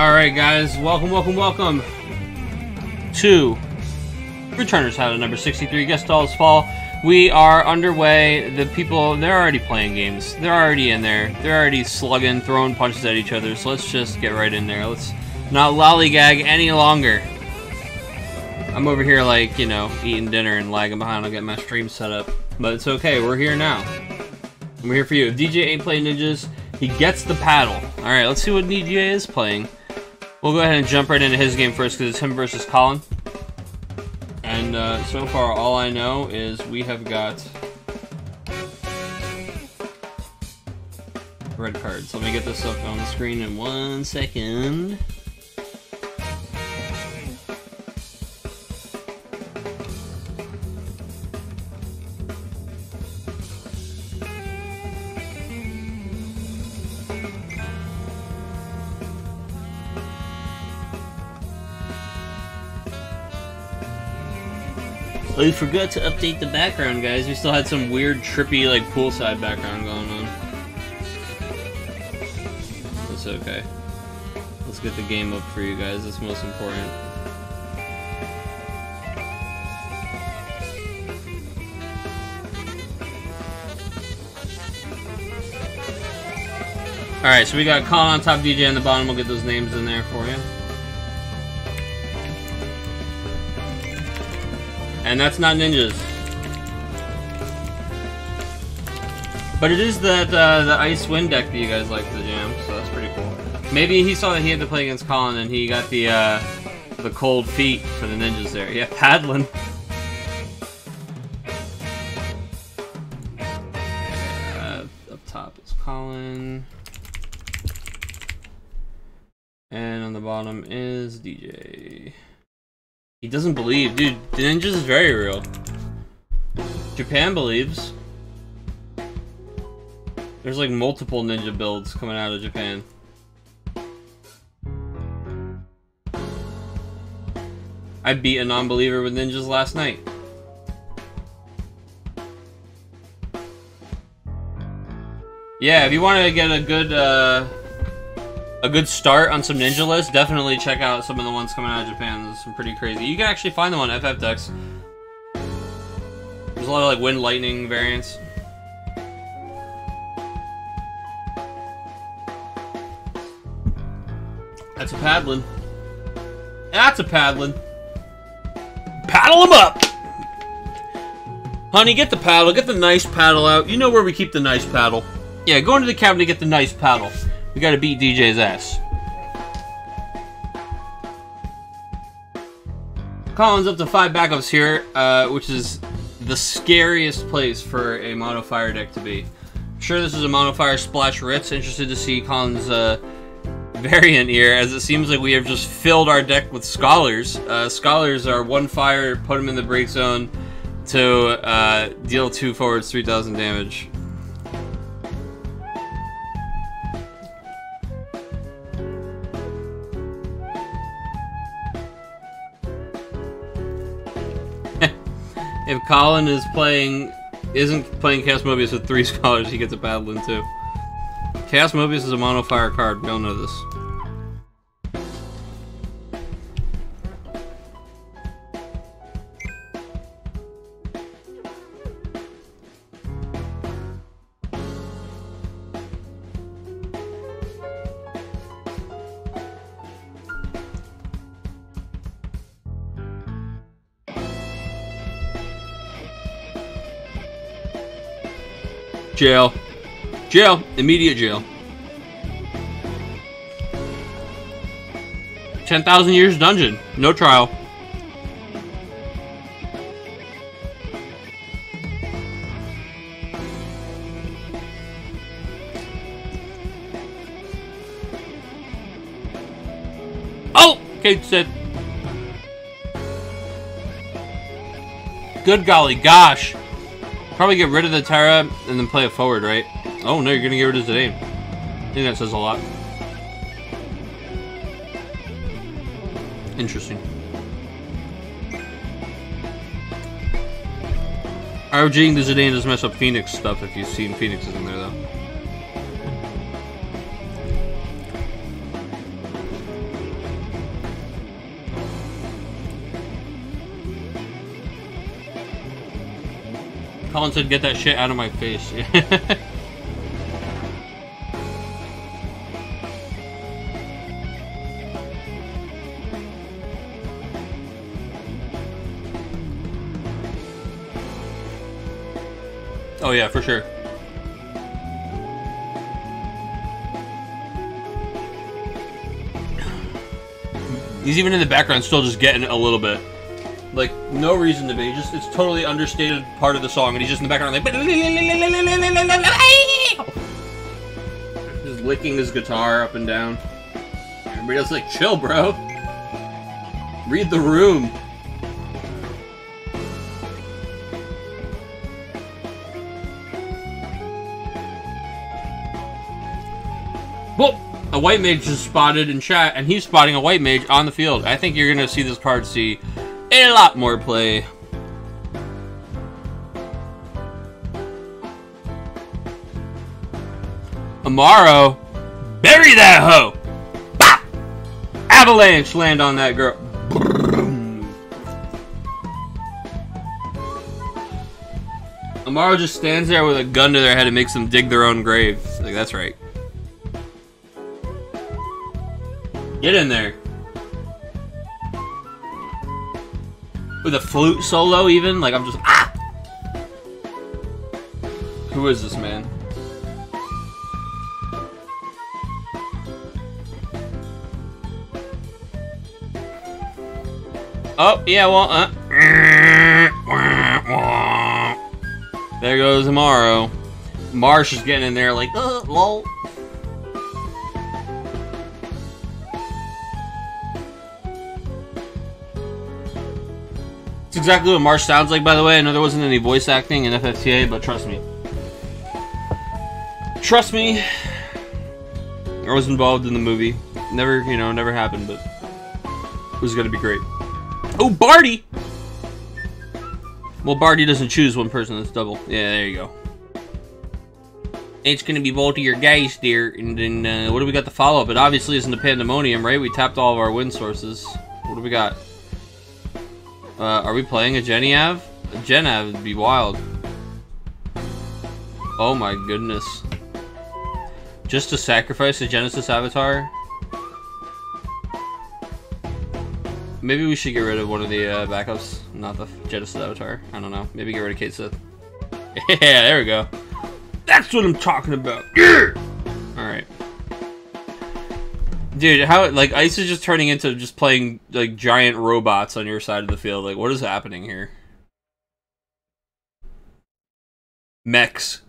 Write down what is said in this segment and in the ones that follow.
Alright guys, welcome to Returners Hideout number 63, Gestahl's Fall. We are underway. The people, they're already playing games. They're already in there. They're already slugging, throwing punches at each other, so let's just get right in there. Let's not lollygag any longer. I'm over here like, you know, eating dinner and lagging behind. I'll get my stream set up. But it's okay, we're here now. And we're here for you. If DJ ain't playing ninjas, he gets the paddle. Alright, let's see what DJ is playing. We'll go ahead and jump right into his game first because it's him versus Colin. And so far, all I know is we have got red cards. Let me get this up on the screen in 1 second. We forgot to update the background, guys. We still had some weird, trippy, like, poolside background going on. That's okay. Let's get the game up for you guys. That's most important. Alright, so we got Colin on top, DJ on the bottom. We'll get those names in there for you. And that's not ninjas. But it is that the Ice Wind deck that you guys like to jam, so that's pretty cool. Maybe he saw that he had to play against Colin and he got the cold feet for the ninjas there. Yeah, paddling. Up top is Colin. And on the bottom is DJ. He doesn't believe. Dude, the ninjas is very real. Japan believes. There's like multiple ninja builds coming out of Japan. I beat a non-believer with ninjas last night. Yeah, if you want to get a good start on some ninja lists, definitely check out some of the ones coming out of Japan. There's some pretty crazy. You can actually find them on FFTCG. There's a lot of like Wind Lightning variants. That's a paddling. That's a paddling. Paddle them up! Honey, get the paddle. Get the nice paddle out. You know where we keep the nice paddle. Yeah, go into the cabin to get the nice paddle. We gotta beat DJ's ass. Colin's up to 5 backups here, which is the scariest place for a mono fire deck to be. I'm sure this is a mono fire splash Ritz. Interested to see Colin's variant here, as it seems like we have just filled our deck with Scholars. Scholars are 1 fire, put them in the break zone to deal 2 forwards, 3,000 damage. If Colin isn't playing Chaos Mobius with 3 Scholars, he gets a paddling too. Chaos Mobius is a mono fire card. We all know this. Jail. Jail. Immediate jail. 10,000 years dungeon. No trial. Oh! Kate said. Good golly gosh. Probably get rid of the Terra and then play it forward, right? Oh no, you're gonna get rid of Zidane. I think that says a lot. Interesting. RGing the Zidane does mess up Phoenix stuff if you've seen Phoenixes in there, though. Colin said, "Get that shit out of my face." Oh yeah, for sure. He's even in the background still just getting a little bit. Like, no reason to be. Just, it's totally understated part of the song, and he's just in the background like... Just licking his guitar up and down. Everybody else like, chill, bro. Read the room. Whoop! A white mage is spotted in chat, and he's spotting a white mage on the field. I think you're going to see this card see a lot more play. Amaro, bury that hoe! Bah! Avalanche land on that girl. Amaro just stands there with a gun to their head and makes them dig their own grave. Like, that's right. Get in there. With a flute solo, even? Like, I'm just... Ah! Who is this man? Oh, yeah, well, there goes Amaro. Marsh is getting in there like, lol. It's exactly what Marsh sounds like, by the way. I know there wasn't any voice acting in FFTA, but trust me. Trust me. I was involved in the movie. Never, you know, never happened, but it was gonna be great. Oh, Barty! Well, Barty doesn't choose one person, that's double. Yeah, there you go. It's gonna be both of your guys there, and then, what do we got to follow up? It obviously isn't a Pandemonium, right? We tapped all of our win sources. What do we got? Are we playing a Geniav? A Genav would be wild. Oh my goodness. Just to sacrifice a Genesis avatar? Maybe we should get rid of one of the backups, not the Genesis avatar. I don't know. Maybe get rid of Kate Sith. Yeah, there we go. That's what I'm talking about. Yeah! Alright. Dude, how, like, Ice is just turning into just playing, like, giant robots on your side of the field. Like, what is happening here? Mechs.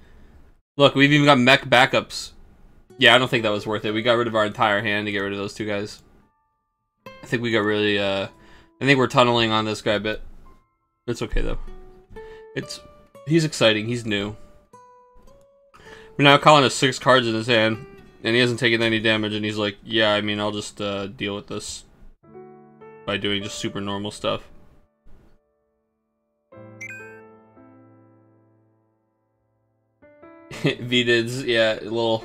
Look, we've even got mech backups. Yeah, I don't think that was worth it. We got rid of our entire hand to get rid of those two guys. I think we got really, I think we're tunneling on this guy a bit. It's okay, though. He's exciting. He's new. We're now calling us 6 cards in his hand. And he hasn't taken any damage, and he's like, yeah, I mean, I'll just deal with this by doing just super normal stuff. V-Dids, yeah, a little,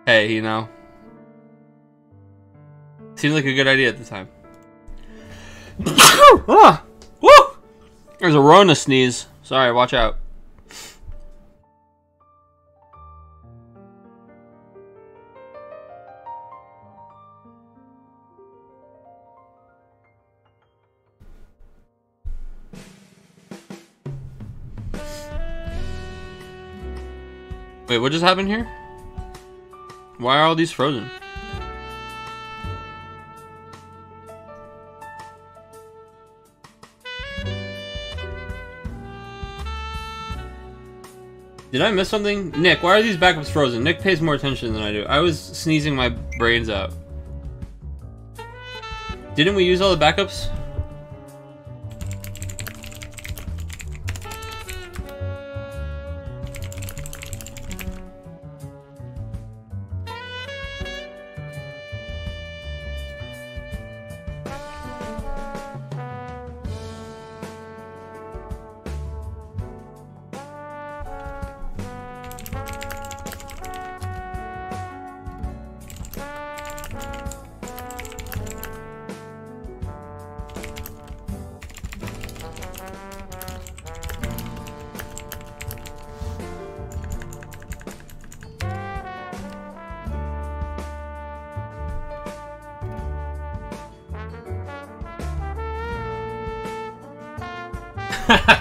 hey, you know. Seemed like a good idea at the time. Ah, woo! There's a Rona sneeze. Sorry, watch out. Wait, what just happened here? Why are all these frozen? Did I miss something? Nick, why are these backups frozen? Nick pays more attention than I do. I was sneezing my brains out. Didn't we use all the backups?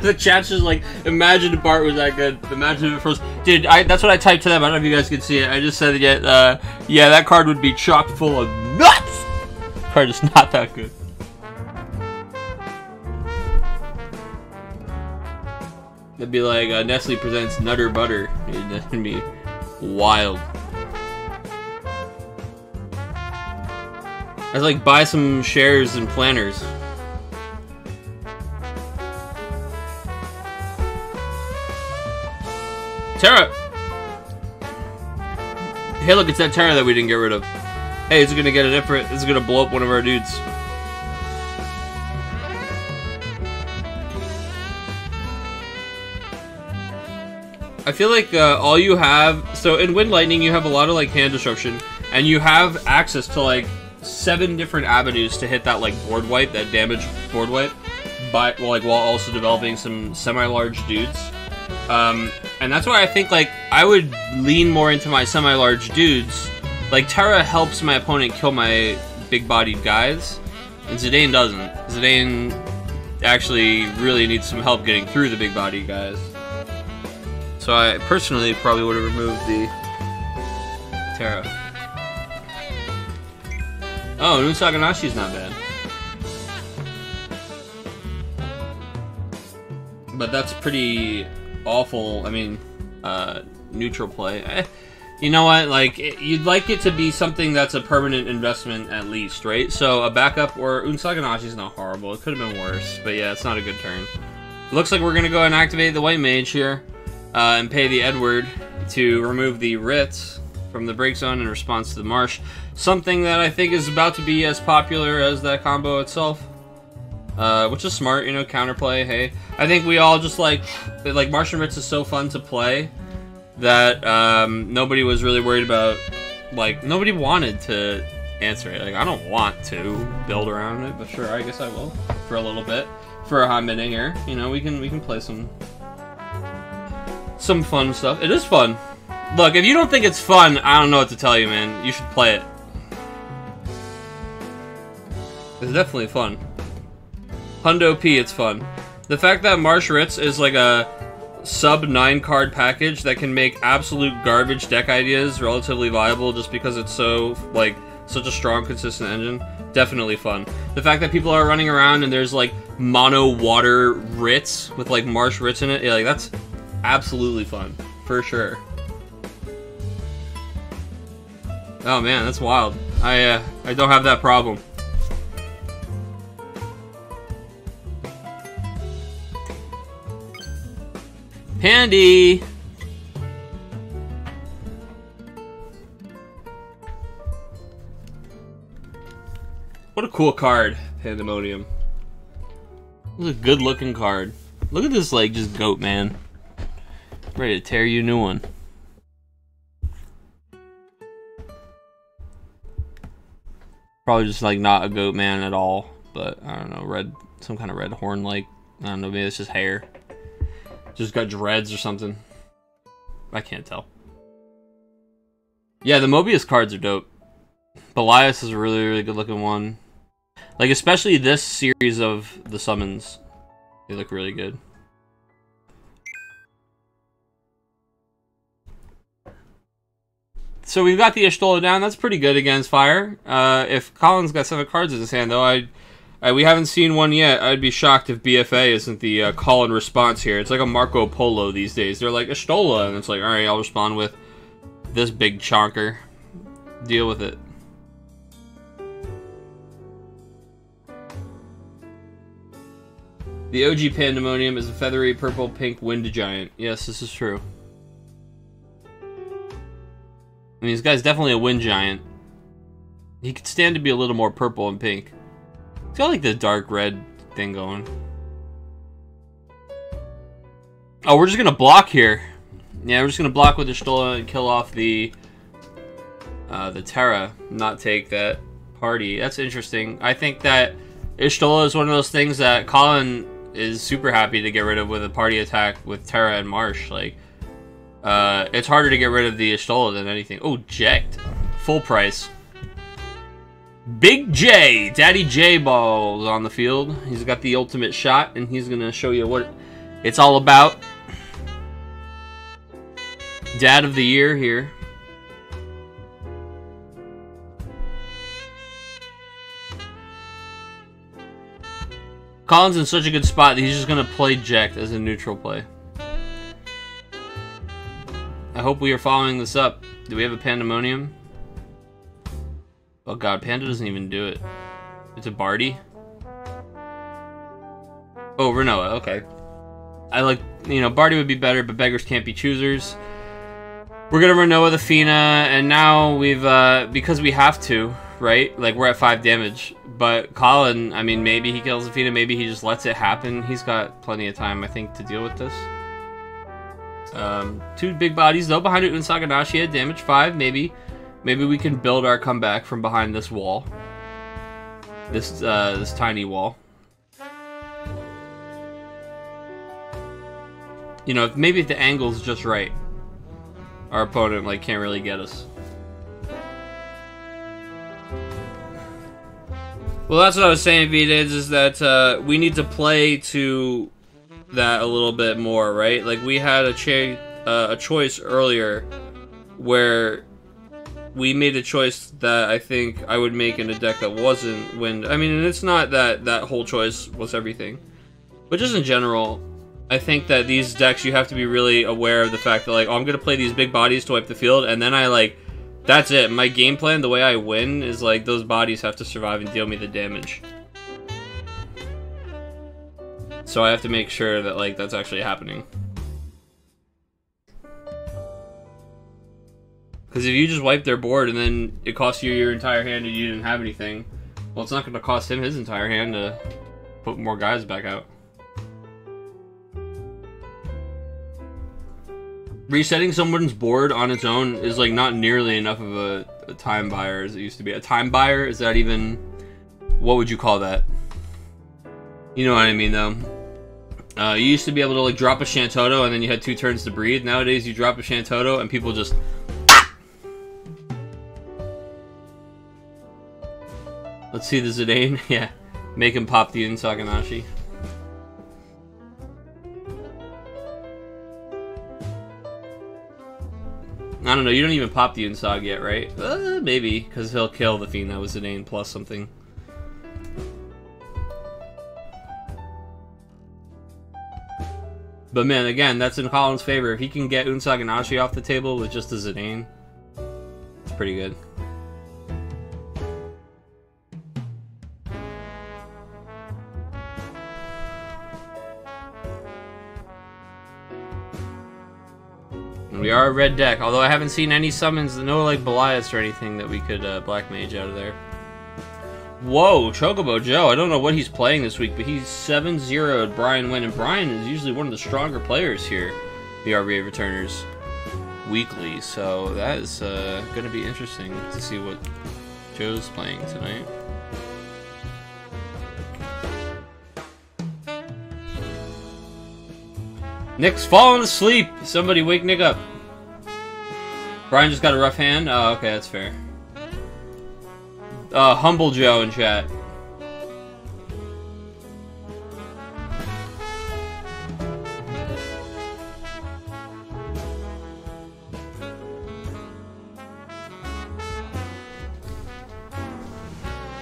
The chat's just like, imagine if Bart was that good. Imagine if it was... Dude, that's what I typed to them. I don't know if you guys can see it. I just said, yeah, that card would be chock full of nuts! The card is not that good. It'd be like Nestle presents Nutter Butter. It'd be wild. I'd like buy some shares and planners. Terra! Hey look, it's that Terra that we didn't get rid of. Hey, it's gonna get a different... It's gonna blow up one of our dudes. I feel like all you have... So in Wind Lightning you have a lot of like hand disruption. And you have access to like 7 different avenues to hit that like board wipe, that damage board wipe. While also developing some semi-large dudes. And that's why I think, like, I would lean more into my semi-large dudes. Like, Terra helps my opponent kill my big-bodied guys, and Zidane doesn't. Zidane actually really needs some help getting through the big-bodied guys. So I personally probably would have removed the Terra. Oh, Nunsaganashi's not bad. But that's pretty awful. I mean, neutral play. You know what? Like, you'd like it to be something that's a permanent investment at least, right? So a backup or Unsaganashi's not horrible. It could have been worse, but yeah, it's not a good turn. Looks like we're gonna go and activate the White Mage here, and pay the Edward to remove the Ritz from the break zone in response to the Marsh. Something that I think is about to be as popular as that combo itself. Which is smart, you know, counterplay, hey. I think we all just like Martian Ritz is so fun to play that nobody was really worried about, like, nobody wanted to answer it. Like, I don't want to build around it, but sure, I guess I will for a little bit. For a hot minute here, you know, we can play some fun stuff. It is fun. Look, if you don't think it's fun, I don't know what to tell you, man. You should play it. It's definitely fun. Hundo P, it's fun. The fact that Marsh Ritz is like a sub-9 card package that can make absolute garbage deck ideas relatively viable just because it's so, like, such a strong, consistent engine, definitely fun. The fact that people are running around and there's, like, mono water Ritz with, like, Marsh Ritz in it, yeah, like, that's absolutely fun, for sure. Oh man, that's wild. I don't have that problem. Pandy! What a cool card, Pandemonium. This is a good looking card. Look at this, like, just goat man. Ready to tear you a new one. Probably just, like, not a goat man at all. But, I don't know, some kind of red horn, like, I don't know, maybe it's just hair. Just got dreads or something. I can't tell. Yeah, the Mobius cards are dope. Belias is a really, really good looking one. Like, especially this series of the summons. They look really good. So we've got the Gestahl down. That's pretty good against fire. If Colin's got 7 cards in his hand, though, we haven't seen one yet. I'd be shocked if BFA isn't the call and response here. It's like a Marco Polo these days. They're like, Gestahl, and it's like, alright, I'll respond with this big chonker. Deal with it. The OG Pandemonium is a feathery purple-pink wind giant. Yes, this is true. I mean, this guy's definitely a wind giant. He could stand to be a little more purple and pink. It's got like the dark red thing going. Oh, we're just gonna block here. Yeah, we're just gonna block with the Stola and kill off the Terra, not take that party. That's interesting. I think that Ishtola is one of those things that Colin is super happy to get rid of with a party attack with Terra and Marsh. Like, it's harder to get rid of the Ishtola than anything. Oh, Ject. Full price. Big J, Daddy J Ball's on the field. He's got the ultimate shot, and he's gonna show you what it's all about. Dad of the year here. Colin's in such a good spot that he's just gonna play Jekt as a neutral play. I hope we are following this up. Do we have a Pandemonium? Oh god, Panda doesn't even do it. It's a Barty. Oh, Renoa, okay. I like, you know, Barty would be better, but beggars can't be choosers. We're gonna Renoa the Fina, and now we've, because we have to, right? Like, we're at 5 damage. But Colin, I mean, maybe he kills the Fina, maybe he just lets it happen. He's got plenty of time, I think, to deal with this. 2 big bodies, though, behind it. Unsaganashi at damage 5, maybe. Maybe we can build our comeback from behind this wall. This tiny wall. You know, maybe if the angle's just right, our opponent, like, can't really get us. Well, that's what I was saying, V-Dids, is that we need to play to that a little bit more, right? Like, we had a choice earlier where we made a choice that I think I would make in a deck that wasn't wind. I mean, and it's not that that whole choice was everything, but just in general, I think that these decks, you have to be really aware of the fact that, like, oh, I'm going to play these big bodies to wipe the field, and then I, like, that's it. My game plan, the way I win, is, like, those bodies have to survive and deal me the damage. So I have to make sure that, like, that's actually happening. Because if you just wipe their board and then it costs you your entire hand and you didn't have anything, well, it's not going to cost him his entire hand to put more guys back out. Resetting someone's board on its own is, like, not nearly enough of a time buyer as it used to be. A time buyer? Is that even... what would you call that? You know what I mean, though. You used to be able to, like, drop a Shantoto and then you had 2 turns to breathe. Nowadays, you drop a Shantoto and people just... Let's see the Zidane. Yeah. Make him pop the Unsaganashi. I don't know, you don't even pop the Unsag yet, right? Maybe, because he'll kill the Fiend that was Zidane plus something. But man, again, that's in Colin's favor. If he can get Unsaganashi off the table with just a Zidane, it's pretty good. We are a red deck, although I haven't seen any summons, no like Belias or anything that we could Black Mage out of there. Whoa, Chocobo Joe, I don't know what he's playing this week, but he's 7-0'd Brian Wynn, and Brian is usually one of the stronger players here, the RBA Returners, weekly, so that is going to be interesting to see what Joe's playing tonight. Nick's falling asleep! Somebody wake Nick up. Brian just got a rough hand? Oh, okay, that's fair. Humble Joe in chat.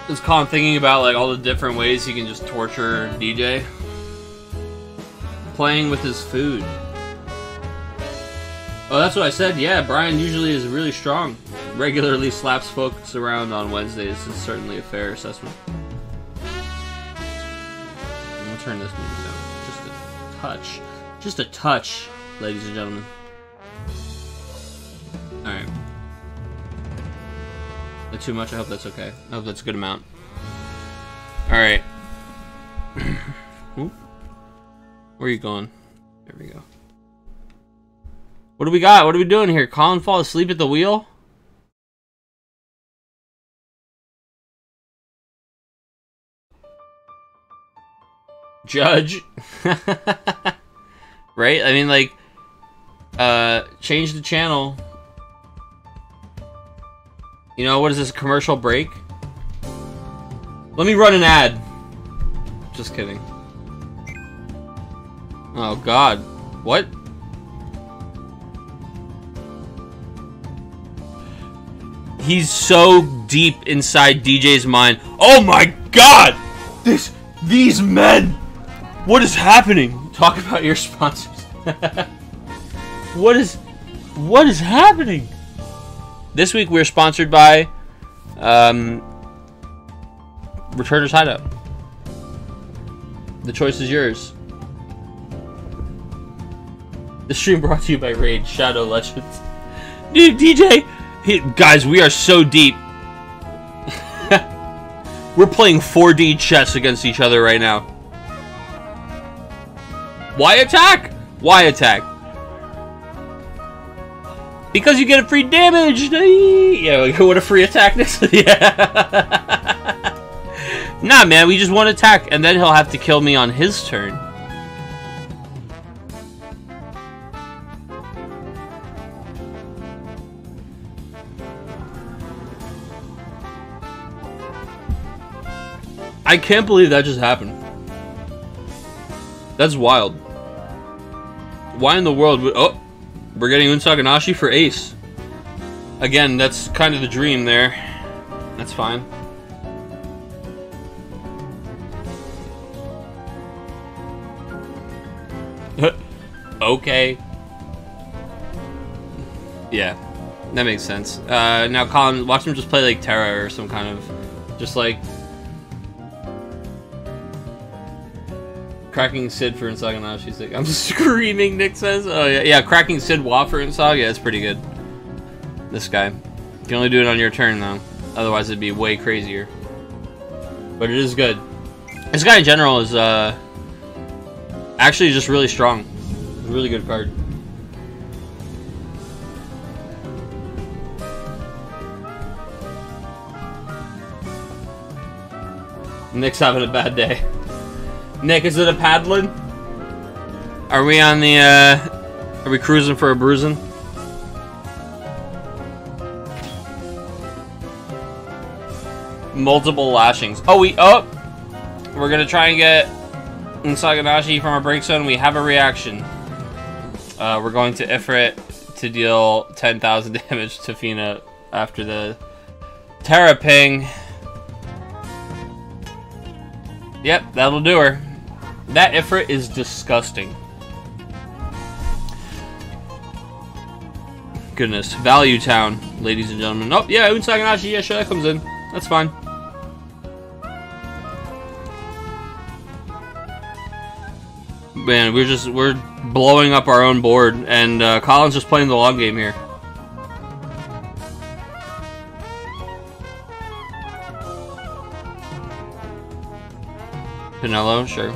Is Colin thinking about, like, all the different ways he can just torture DJ? Playing with his food. Oh, that's what I said. Yeah, Brian usually is really strong. Regularly slaps folks around on Wednesdays. Is certainly a fair assessment. I'm gonna turn this music down. Just a touch. Just a touch, ladies and gentlemen. Alright. Not too much? I hope that's okay. I hope that's a good amount. Alright. Where are you going? There we go. What do we got? What are we doing here? Colin fall asleep at the wheel? Judge? Right? I mean, like, change the channel. You know, what is this, commercial break? Let me run an ad. Just kidding. Oh God. What? He's so deep inside DJ's mind. Oh my God! These men! What is happening? Talk about your sponsors. What is happening? This week we're sponsored by Returner's Hideout. The choice is yours. The stream brought to you by Raid Shadow Legends. Dude, DJ! Guys, we are so deep. We're playing 4D chess against each other right now. Why attack? Why attack? Because you get a free damage! Yeah, what a free attack next. Yeah. Nah, man, we just want to attack, and then he'll have to kill me on his turn. I can't believe that just happened. That's wild. Why in the world would... Oh! We're getting Unsaganashi for ace. Again, that's kind of the dream there. That's fine. Okay. Yeah, that makes sense. Now, Colin, watch him just play like Terra or some kind of... Just like... Cracking Sid for Unsaganashi. Like, I'm screaming, Nick says. Oh, yeah. Yeah, cracking Sid Wa for Unsag. Yeah, it's pretty good. This guy. You can only do it on your turn, though. Otherwise, it'd be way crazier. But it is good. This guy in general is, actually just really strong. Really good card. Nick's having a bad day. Nick, is it a paddling? Are we on the, are we cruising for a bruising? Multiple lashings. Oh, we're gonna try and get Unsaganashi from our break zone. We have a reaction. We're going to Ifrit to deal 10,000 damage to Fina after the Terra ping. Yep, that'll do her. That Ifrit is disgusting. Goodness. Value Town, ladies and gentlemen. Oh, yeah, Unsaganashi, yeah, sure, that comes in. That's fine. Man, we're blowing up our own board, and Colin's just playing the long game here. Pinello, sure.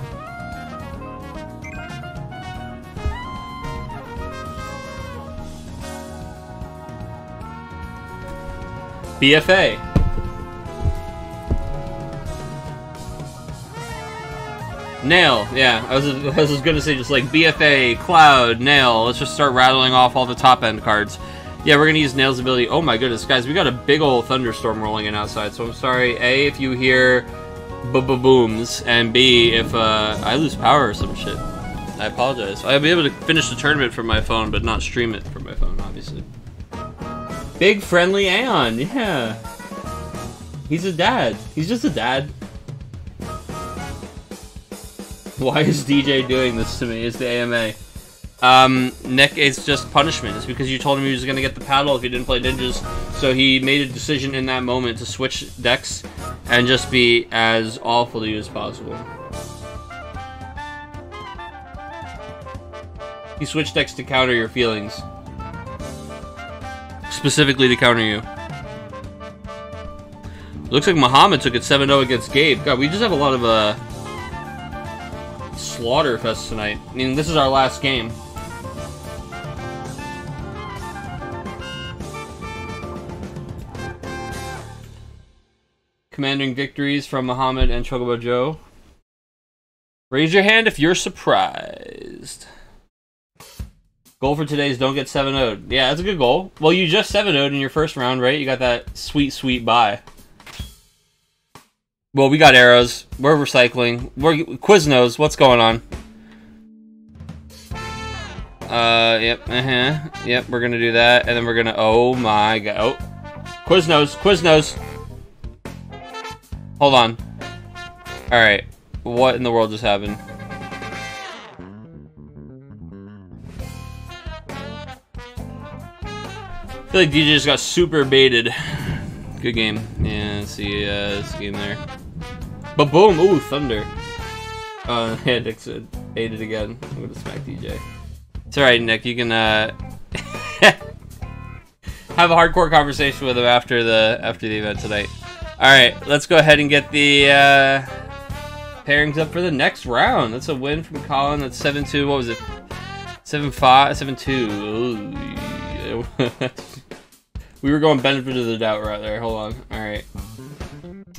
BFA. Nail, yeah. I was just gonna say just like BFA, Cloud, Nail. Let's just start rattling off all the top end cards. Yeah, we're gonna use Nail's ability. Oh my goodness, guys, we got a big old thunderstorm rolling in outside. So I'm sorry, A, if you hear booms, and B, if I lose power or some shit. I apologize. I'll be able to finish the tournament from my phone, but not stream it from my phone, obviously. Big friendly Aeon, yeah. He's a dad. He's just a dad. Why is DJ doing this to me? It's the AMA. Nick, it's just punishment. It's because you told him he was going to get the paddle if he didn't play ninjas. So he made a decision in that moment to switch decks and just be as awful to you as possible. He switched decks to counter your feelings. Specifically to counter you. Looks like Muhammad took it 7-0 against Gabe. God, we just have a lot of slaughter fest tonight. I mean, this is our last game. Commanding victories from Muhammad and Chocobo Joe. Raise your hand if you're surprised. Goal for today is don't get 7-0'd. Yeah, that's a good goal. Well, you just 7-0'd in your first round, right? You got that sweet, sweet bye. Well, we got arrows. We're recycling. We're Quiznos. What's going on? Yep. Yep. We're gonna do that, and then we're gonna. Oh my god. Oh, Quiznos. Quiznos. Hold on. All right. What in the world just happened? I feel like DJ just got super baited. Good game. Yeah, let's see this game there. But boom! Ooh, thunder. Yeah, Nick said baited again. I'm gonna smack DJ. It's alright, Nick. You can have a hardcore conversation with him after the event tonight. Alright, let's go ahead and get the pairings up for the next round. That's a win from Colin. That's 7-2. What was it? 7-5, 7-2. We were going benefit of the doubt right there. Hold on. Alright.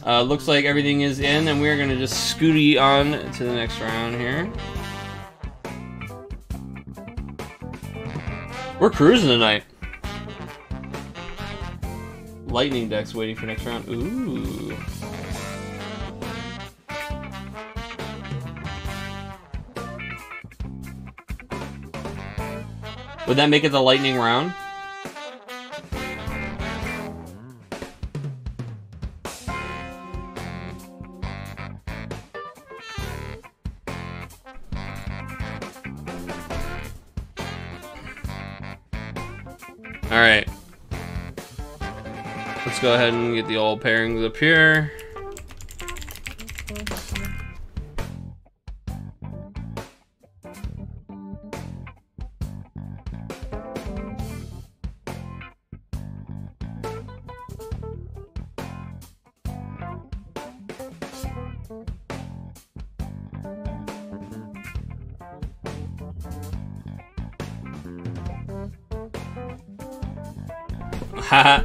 Looks like everything is in, and we're going to just scooty on to the next round here. We're cruising tonight. Lightning deck's waiting for next round. Ooh. Would that make it the lightning round? Alright. Let's go ahead and get the old pairings up here.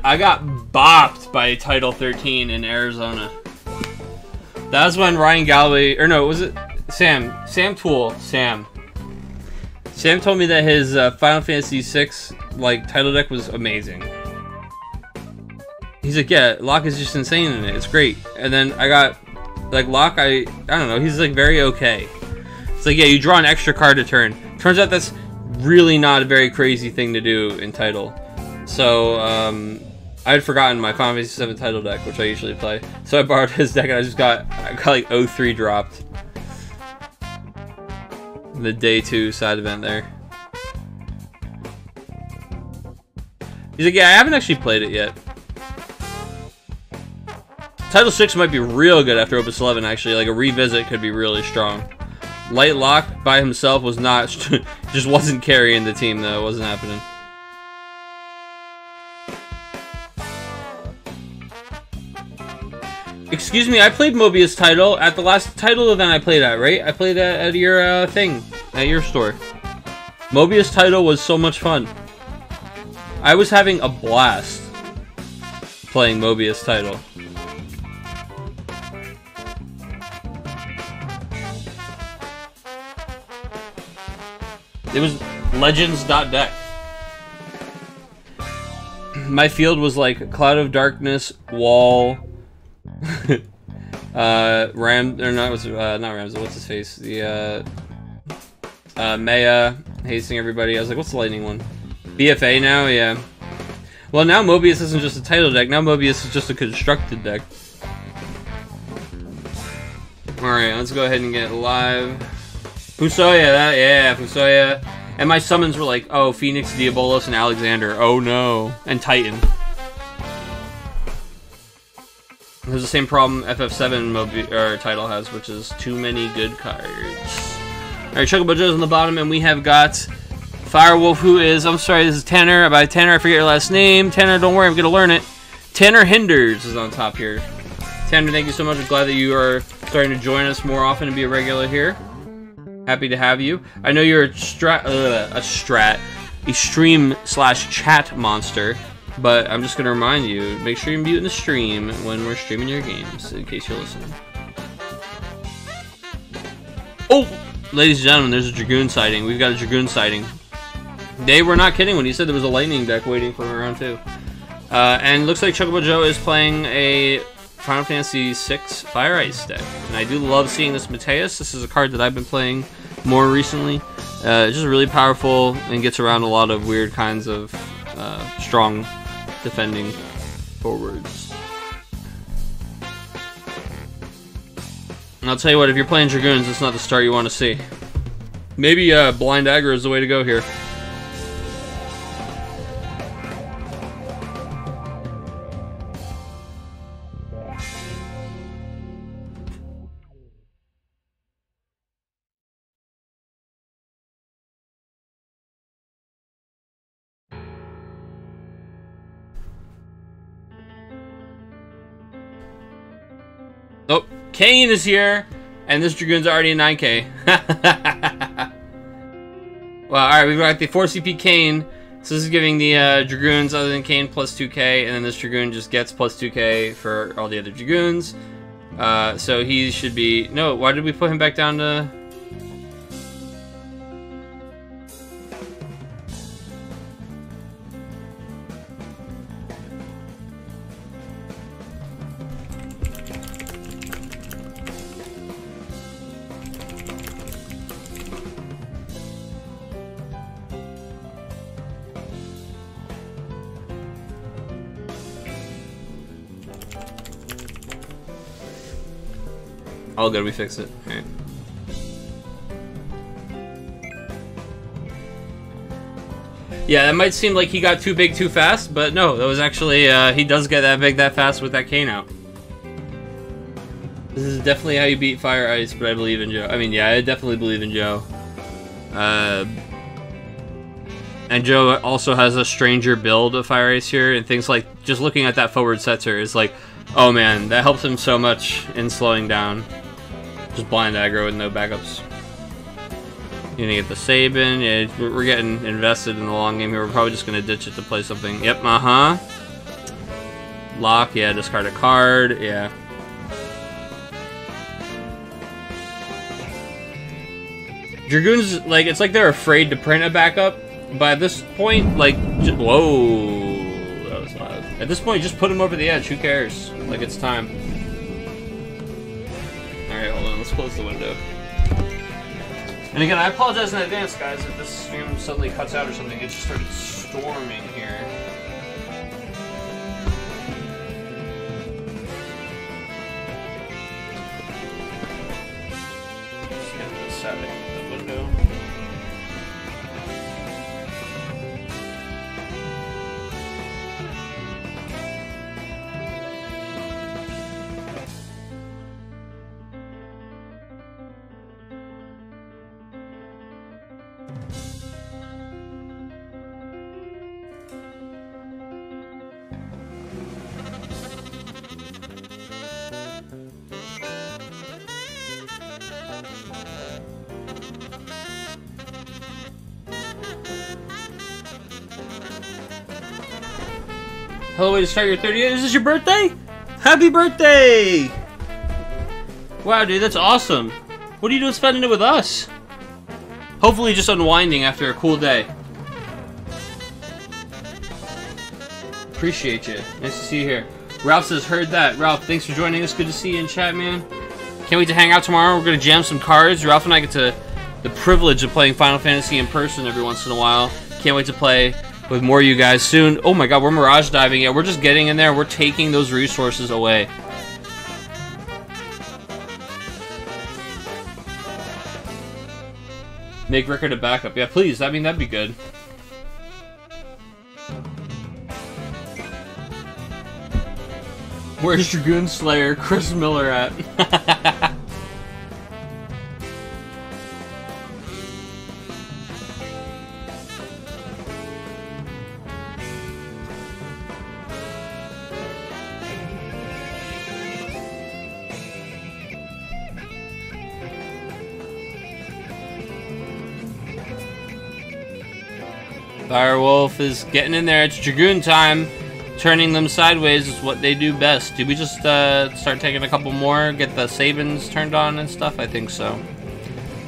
I got bopped by Title 13 in Arizona. That was when Ryan Galloway, or no, was it Sam Toole, Sam told me that his Final Fantasy VI like title deck was amazing. He's like, yeah, Locke is just insane in it. It's great. And then I got like Locke. I don't know. He's like very okay. It's like, yeah, you draw an extra card a turn. Turns out that's really not a very crazy thing to do in Title. So, I had forgotten my Final Fantasy VII title deck, which I usually play. So I borrowed his deck, and I got like 0-3 dropped. The day 2 side event there. He's like, yeah, I haven't actually played it yet. Title 6 might be real good after Opus 11, actually. Like, a revisit could be really strong. Light Locke by himself was not... just wasn't carrying the team, though. It wasn't happening. Excuse me, I played Mobius title at the last title event I played at, right? I played at your thing, at your store. Mobius title was so much fun. I was having a blast playing Mobius title. It was legends.deck. My field was like Cloud of Darkness, Wall, not Ramsey, what's his face? The Maya, hasting everybody. I was like, what's the lightning one? BFA now, yeah. Well, now Mobius isn't just a title deck, now Mobius is just a constructed deck. Alright, let's go ahead and get live. Fusoya, yeah, Fusoya. And my summons were like, oh, Phoenix, Diabolos, and Alexander. Oh no. And Titan. There's the same problem FF7 title has, which is too many good cards. Alright, Chocobo Joe's on the bottom, and we have got Firewolf, who is, I'm sorry, this is Tanner. By Tanner, I forget your last name. Tanner, don't worry, I'm going to learn it. Tanner Hinders is on top here. Tanner, thank you so much. I'm glad that you are starting to join us more often and be a regular here. Happy to have you. I know you're a stream/chat monster, but I'm just going to remind you, make sure you're muting the stream when we're streaming your games, in case you're listening. Oh! Ladies and gentlemen, there's a Dragoon sighting. We've got a Dragoon sighting. They were not kidding when he said there was a lightning deck waiting for round 2. And looks like Chocobo Joe is playing a Final Fantasy VI Fire Ice deck. And I do love seeing this Mateus. This is a card that I've been playing more recently. It's just really powerful and gets around a lot of weird kinds of strong defending forwards. And I'll tell you what, if you're playing Dragoons, it's not the start you want to see. Maybe blind aggro is the way to go here. Oh, Kane is here, and this Dragoon's already a 9k. Well, alright, we've got the 4 CP Kane. So this is giving the Dragoons other than Kane plus 2k, and then this Dragoon just gets plus 2k for all the other Dragoons. So he should be... No, why did we put him back down to... Oh, good, we fixed it. Alright. Yeah, that might seem like he got too big too fast, but no, that was actually, he does get that big that fast with that Kane out. This is definitely how you beat Fire Ice, but I believe in Joe. I mean, yeah, I definitely believe in Joe. And Joe also has a stranger build of Fire Ice here, and things like, just looking at that forward setter is like, oh man, that helps him so much in slowing down. Just blind aggro with no backups. You're gonna get the Sabin. Yeah, we're getting invested in the long game here. We're probably just gonna ditch it to play something. Yep, Lock, yeah, discard a card, yeah. Dragoons, like, it's like they're afraid to print a backup, but at this point, like, whoa, that was loud. At this point, just put him over the edge, who cares? Like, it's time. Alright, hold on, let's close the window. And again, I apologize in advance, guys, if this stream suddenly cuts out or something. It just started storming here. Let's get this out of the window. Hello, way to start your 30th. Is this your birthday? Happy birthday! Wow, dude, that's awesome. What are you doing spending it with us? Hopefully just unwinding after a cool day. Appreciate you. Nice to see you here. Ralph says, heard that. Ralph, thanks for joining us. Good to see you in chat, man. Can't wait to hang out tomorrow. We're going to jam some cards. Ralph and I get the privilege of playing Final Fantasy in person every once in a while. Can't wait to play with more of you guys soon. Oh my god, we're mirage diving. Yeah, we're just getting in there. We're taking those resources away. Make Rickard a backup. Yeah, please. I mean, that'd be good. Where's Dragoon Slayer Chris Miller at? Firewolf is getting in there. It's Dragoon time. Turning them sideways is what they do best. Did we just start taking a couple more? Get the Sabins turned on and stuff? I think so.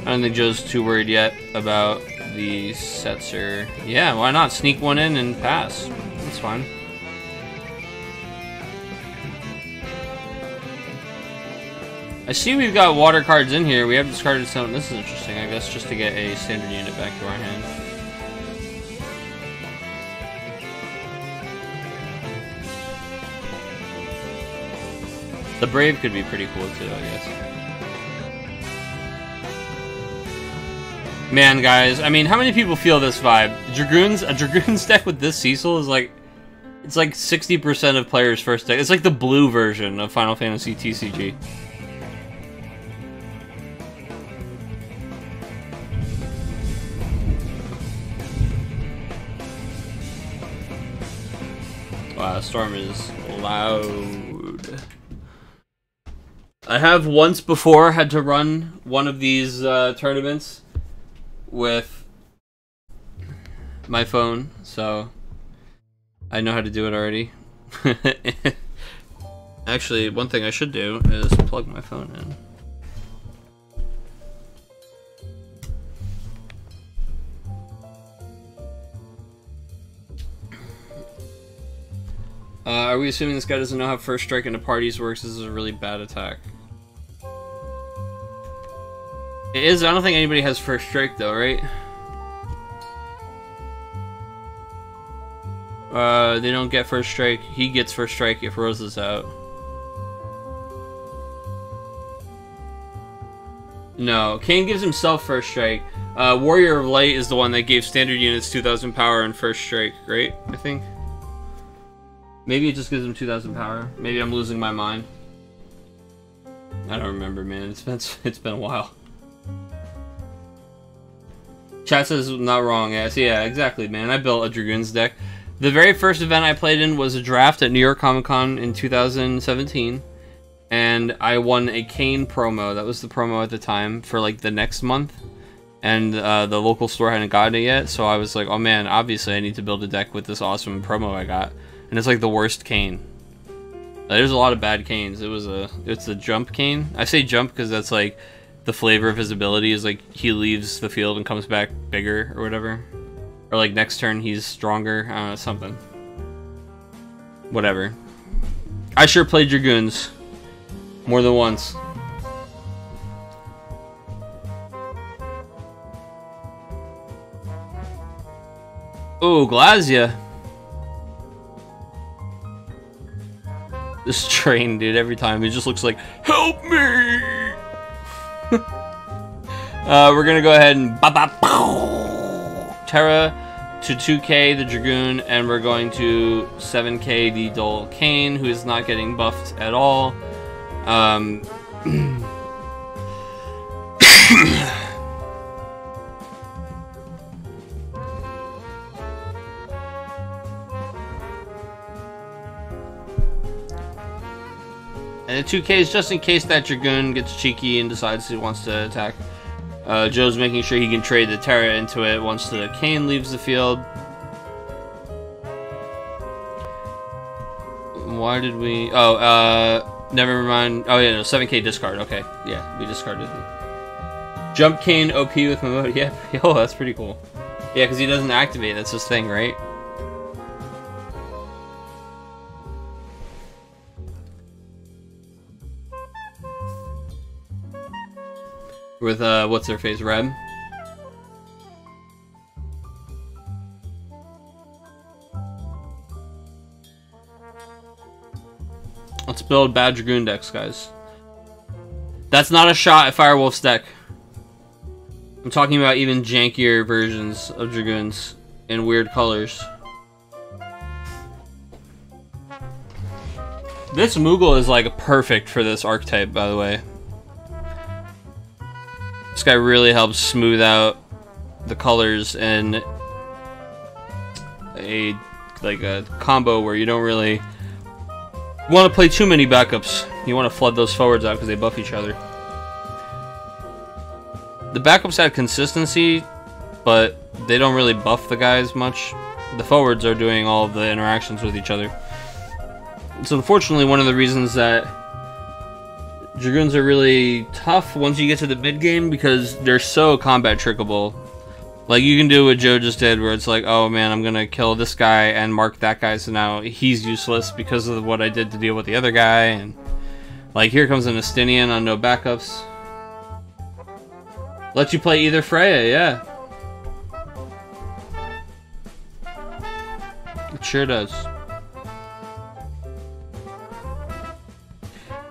I don't think Joe's too worried yet about the Setzer. Yeah, why not? Sneak one in and pass. That's fine. I see we've got water cards in here. We have discarded some. This is interesting, I guess, just to get a standard unit back to our hand. The Brave could be pretty cool too, I guess. Man, guys, I mean, how many people feel this vibe? Dragoons, a Dragoons deck with this Cecil is like, it's like 60% of players' first deck. It's like the blue version of Final Fantasy TCG. Wow, Storm is loud. I have once before had to run one of these tournaments with my phone, so I know how to do it already. Actually, one thing I should do is plug my phone in. Are we assuming this guy doesn't know how First Strike into parties works? This is a really bad attack. It is. I don't think anybody has First Strike though, right? They don't get First Strike. He gets First Strike if Rose is out. No, Kane gives himself First Strike. Warrior of Light is the one that gave standard units 2,000 power and First Strike, right? I think. Maybe it just gives him 2,000 power. Maybe I'm losing my mind. I don't remember, man. It's been a while. Chat says not wrong. Yeah, exactly, man. I built a Dragoons deck. The very first event I played in was a draft at New York Comic Con in 2017, and I won a Kane promo. That was the promo at the time for like the next month, and the local store hadn't gotten it yet. So I was like, oh man, obviously I need to build a deck with this awesome promo I got, and it's like the worst Kane. There's a lot of bad Kanes. It's a jump Kane. I say jump because that's like the flavor of his ability is like he leaves the field and comes back bigger or whatever. Or like next turn he's stronger, I don't know, something. Whatever. I sure played Dragoons. More than once. Oh, Glazia. This train, dude, every time he just looks like, help me! We're gonna go ahead and Terra to 2k the Dragoon, and we're going to 7k the Dull Kane, who is not getting buffed at all. And the 2k is just in case that Dragoon gets cheeky and decides he wants to attack. Joe's making sure he can trade the Terra into it once the Kane leaves the field. Why did we... Oh, never mind. Oh, yeah, no, 7k discard. Okay, yeah, we discarded it. Jump Kane OP with Momoda. Yeah, oh, that's pretty cool. Yeah, because he doesn't activate. That's his thing, right? With, what's her face, Reb? Let's build bad Dragoon decks, guys. That's not a shot at Firewolf's deck. I'm talking about even jankier versions of Dragoons in weird colors. This Moogle is, like, perfect for this archetype, by the way. This guy really helps smooth out the colors in a combo where you don't really want to play too many backups. You want to flood those forwards out because they buff each other. The backups add consistency, but they don't really buff the guys much. The forwards are doing all of the interactions with each other. It's unfortunately one of the reasons that Dragoons are really tough once you get to the mid game because they're so combat trickable. Like, you can do what Joe just did where it's like, oh man, I'm gonna kill this guy and mark that guy, so now he's useless because of what I did to deal with the other guy, and Like, here comes an Estinian on no backups. Let you play either Freya, yeah. It sure does.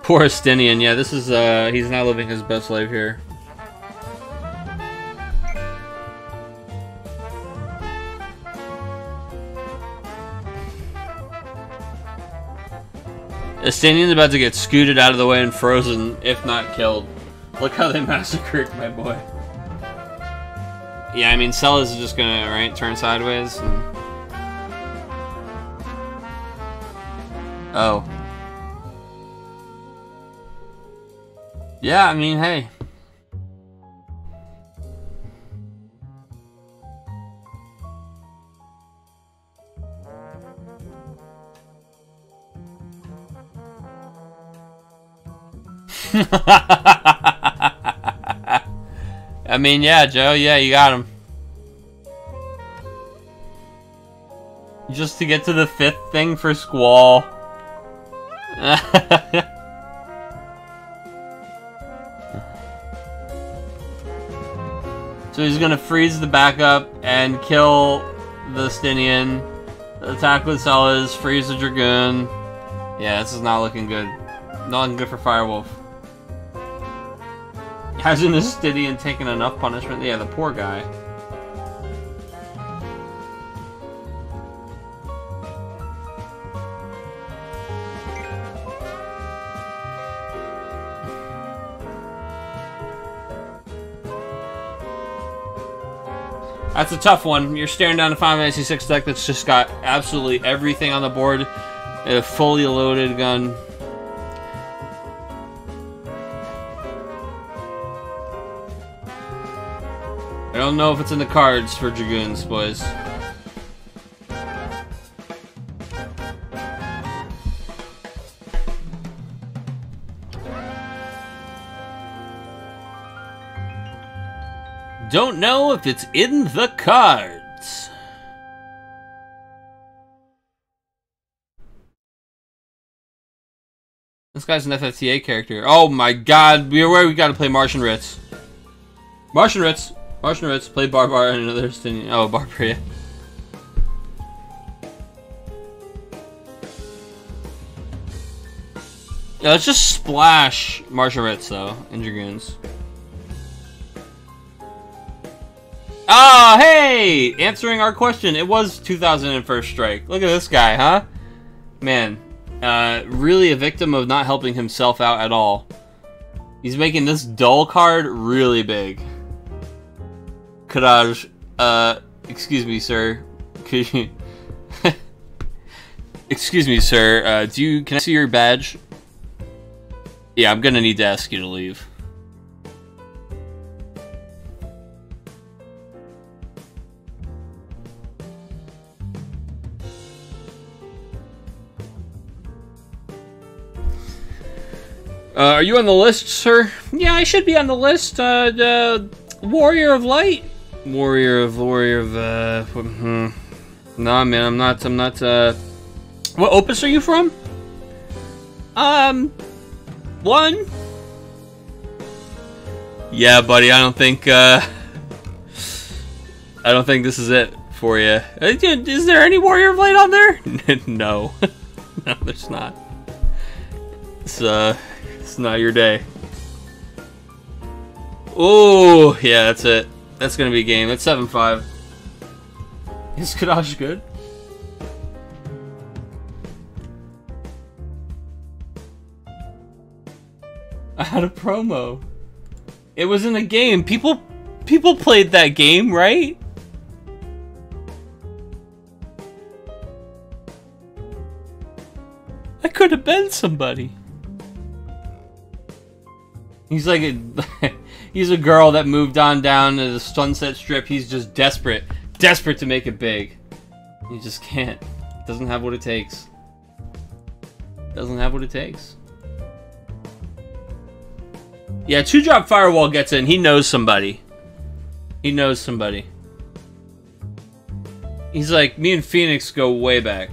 Poor Estinian, yeah, this is, he's not living his best life here. Estinian's about to get scooted out of the way and frozen, if not killed. Look how they massacred my boy. Yeah, I mean, Cella's is just gonna, right, turn sideways. And... Oh. Yeah, I mean, hey. I mean, yeah, Joe, yeah, you got him. Just to get to the 5th thing for Squall. So he's gonna freeze the backup and kill the Stinian. Attack with Celas, freeze the Dragoon. Yeah, this is not looking good. Not looking good for Firewolf. Hasn't the Stinian taken enough punishment? Yeah, the poor guy. That's a tough one. You're staring down a 596 deck that's just got absolutely everything on the board. A fully loaded gun. I don't know if it's in the cards for Dragoons, boys. Don't know if it's in the cards. This guy's an FFTA character. Oh my god, we gotta play Martian Ritz. Martian Ritz. Martian Ritz. Play Barbar and another Stinian. Oh, Barbaria. Yeah, let's just splash Martian Ritz though in Dragoons. Ah, hey! Answering our question, it was 2001 Strike. Look at this guy, huh? Man, really a victim of not helping himself out at all. He's making this dull card really big. Kadaj, excuse me, sir. Could you... Excuse me, sir, can I see your badge? Yeah, I'm gonna need to ask you to leave. Are you on the list, sir? Yeah, I should be on the list. Warrior of Light? Warrior of, Nah, man, I'm not, What opus are you from? 1? Yeah, buddy, I don't think this is it for you. Is there any Warrior of Light on there? No. No, there's not. It's not your day. Oh, yeah, that's it. That's gonna be a game. That's 7-5. Is Kadash good? I had a promo. It was in a game. People played that game, right? I could have been somebody. He's like he's a girl that moved on down to the Sunset Strip. He's just desperate to make it big. He just can't. Doesn't have what it takes. Doesn't have what it takes. Yeah, 2-drop Firewall gets in. He knows somebody. He knows somebody. He's like, me and Phoenix go way back.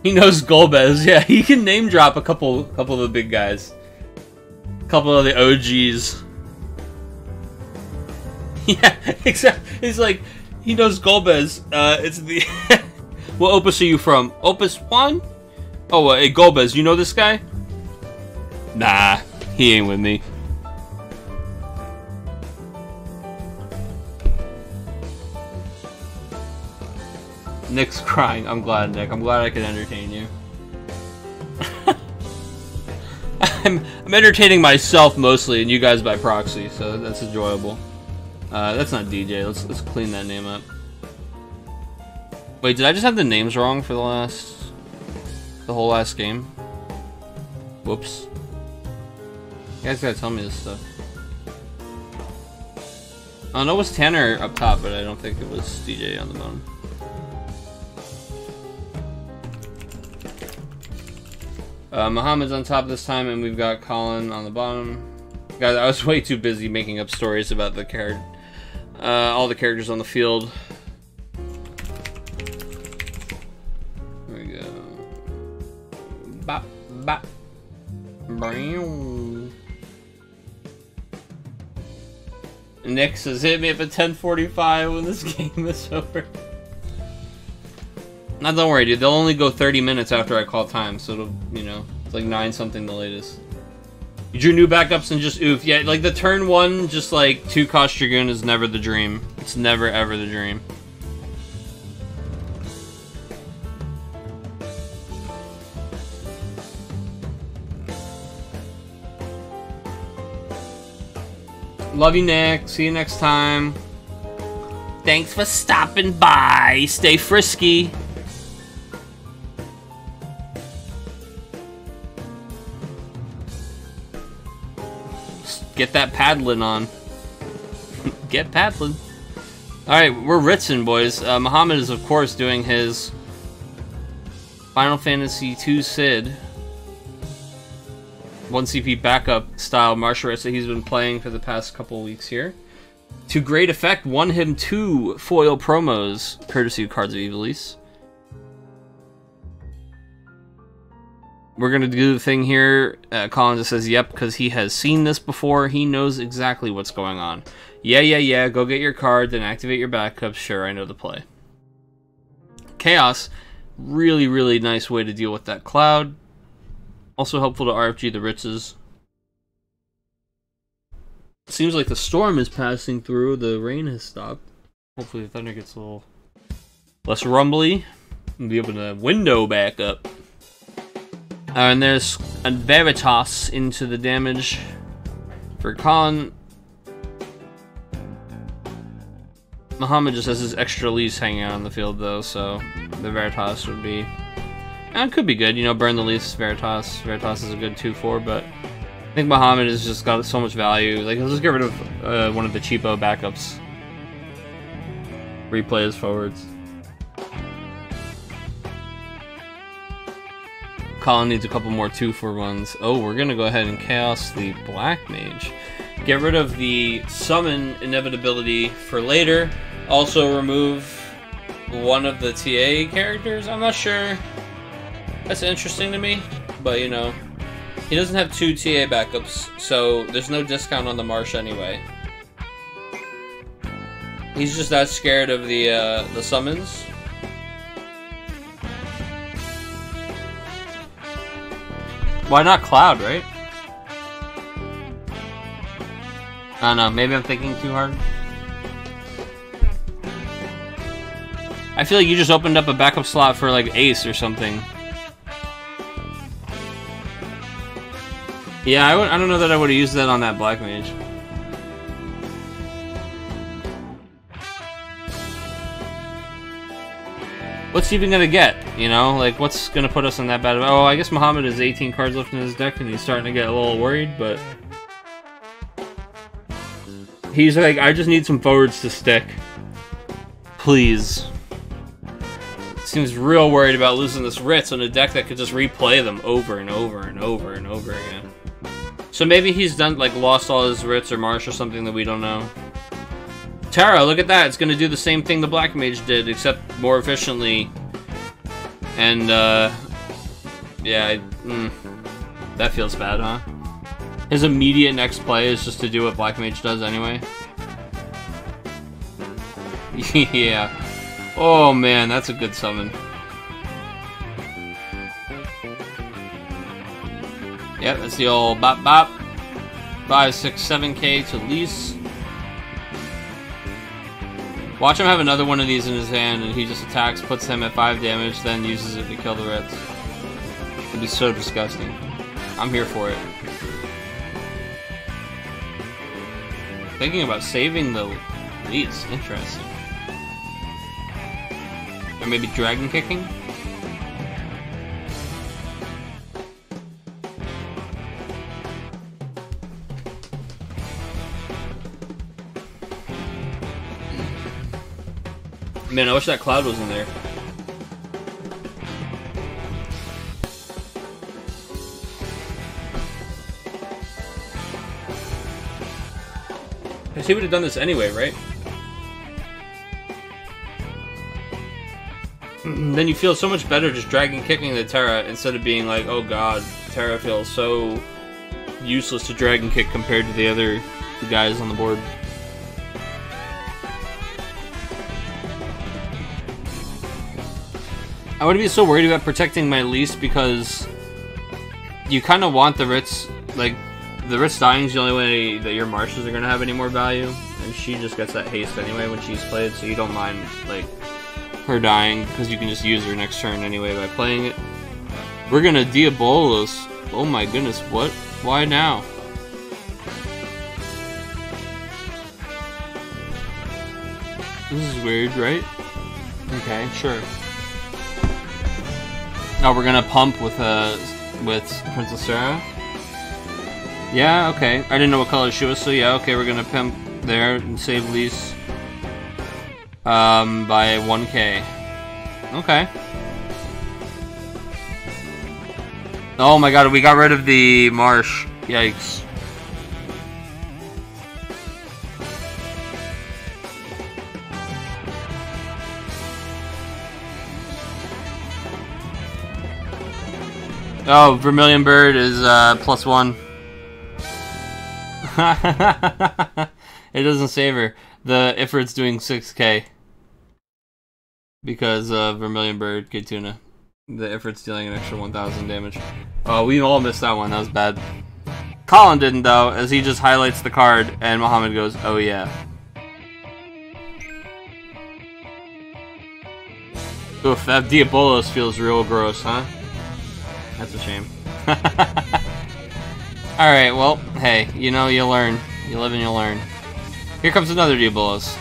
He knows Golbez. Yeah, he can name drop a couple of the big guys. A couple of the OGs. Yeah, exactly. He's like, he knows Golbez. It's the... What Opus are you from? Opus 1? Oh, hey, Golbez, you know this guy? Nah, he ain't with me. Nick's crying. I'm glad, Nick. I'm glad I could entertain you. I'm entertaining myself mostly, and you guys by proxy, so that's enjoyable. That's not DJ. Let's clean that name up. Wait, did I just have the names wrong for the whole last game? Whoops. You guys gotta tell me this stuff. I know it was Tanner up top, but I don't think it was DJ on the bottom. Muhammad's on top this time, and we've got Colin on the bottom. Guys, I was way too busy making up stories about the all the characters on the field. There we go. Bop, bop. Nick says, hit me up at 10:45 when this game is over. Now, don't worry, dude. They'll only go 30 minutes after I call time, so it'll, you know, it's like 9 something the latest. You drew new backups and just oof. Yeah, like the turn 1, just like 2 cost Dragoon is never the dream. It's never ever the dream. Love you, Nick. See you next time. Thanks for stopping by. Stay frisky. Get that paddling on. Get paddling. Alright, we're ritzing, boys. Muhammad is, of course, doing his Final Fantasy II Sid 1 CP backup style martial arts that he's been playing for the past couple weeks here. To great effect, won him 2 foil promos, courtesy of Cards of Ivalice. We're going to do the thing here. Colin just says, yep, because he has seen this before. He knows exactly what's going on. Yeah. Go get your card, then activate your backups. Sure, I know the play. Chaos. Really, really nice way to deal with that cloud. Also helpful to RFG the Ritzes. Seems like the storm is passing through. The rain has stopped. Hopefully the thunder gets a little less rumbly. And be able to window back up. And there's a Veritas into the damage for Colin. Muhammad just has his extra leaves hanging out on the field, though, so the Veritas would be... it could be good, you know, burn the leaves, Veritas. Veritas is a good 2-4, but I think Muhammad has just got so much value. Like, let's just get rid of one of the cheapo backups. Replay his forwards. Colin needs a couple more 2-for-1s. Oh, we're gonna go ahead and chaos the Black Mage. Get rid of the summon inevitability for later. Also remove one of the TA characters. I'm not sure. That's interesting to me, but you know, he doesn't have 2 TA backups, so there's no discount on the Marsh anyway. He's just that scared of the summons. Why not Cloud, right? I don't know, maybe I'm thinking too hard. I feel like you just opened up a backup slot for like Ace or something. Yeah, I don't know that I would have used that on that Black Mage. What's he even gonna get? You know, like what's gonna put us in that bad? Oh, I guess Muhammad has 18 cards left in his deck, and he's starting to get a little worried. But he's like, I just need some forwards to stick, please. Seems real worried about losing this Ritz on a deck that could just replay them over and over and over and over again. So maybe he's done like lost all his Ritz or Marsh or something that we don't know. Tara, look at that. It's going to do the same thing the Black Mage did, except more efficiently. And Yeah, that feels bad, huh? His immediate next play is just to do what Black Mage does anyway. Yeah. Oh man, that's a good summon. Yep, that's the old bop bop. 5, 6, 7k to lease. Watch him have another one of these in his hand and he just attacks, puts him at 5 damage, then uses it to kill the Ritz. It'd be so disgusting. I'm here for it. Thinking about saving the leads. Interesting. Or maybe dragon kicking? Man, I wish that cloud was in there. He would have done this anyway, right? Then you feel so much better just dragon kicking the Terra instead of being like, oh god, Terra feels so useless to dragon kick compared to the other guys on the board. I would be so worried about protecting my least because you kind of want the Ritz, like, the Ritz dying is the only way that your marshes are going to have any more value, and she just gets that haste anyway when she's played, so you don't mind, like, her dying, because you can just use her next turn anyway by playing it. We're going to Diabolos. Oh my goodness, what? Why now? This is weird, right? Okay, sure. Oh, we're going to pump with Princess Sarah? Yeah, okay. I didn't know what color she was, so yeah, okay, we're gonna pimp there and save lease by 1k. Okay. Oh my god, we got rid of the marsh. Yikes. Oh, Vermilion Bird is +1. It doesn't save her. The Ifrit's doing 6k. Because of Vermilion Bird, Kid Tuna. The Ifrit's dealing an extra 1000 damage. Oh, we all missed that one. That was bad. Colin didn't, though, as he just highlights the card, and Muhammad goes, oh yeah. Oof, that Diabolos feels real gross, huh? That's a shame. Alright, well, hey, you know, you learn. You live and you learn. Here comes another Diabolos.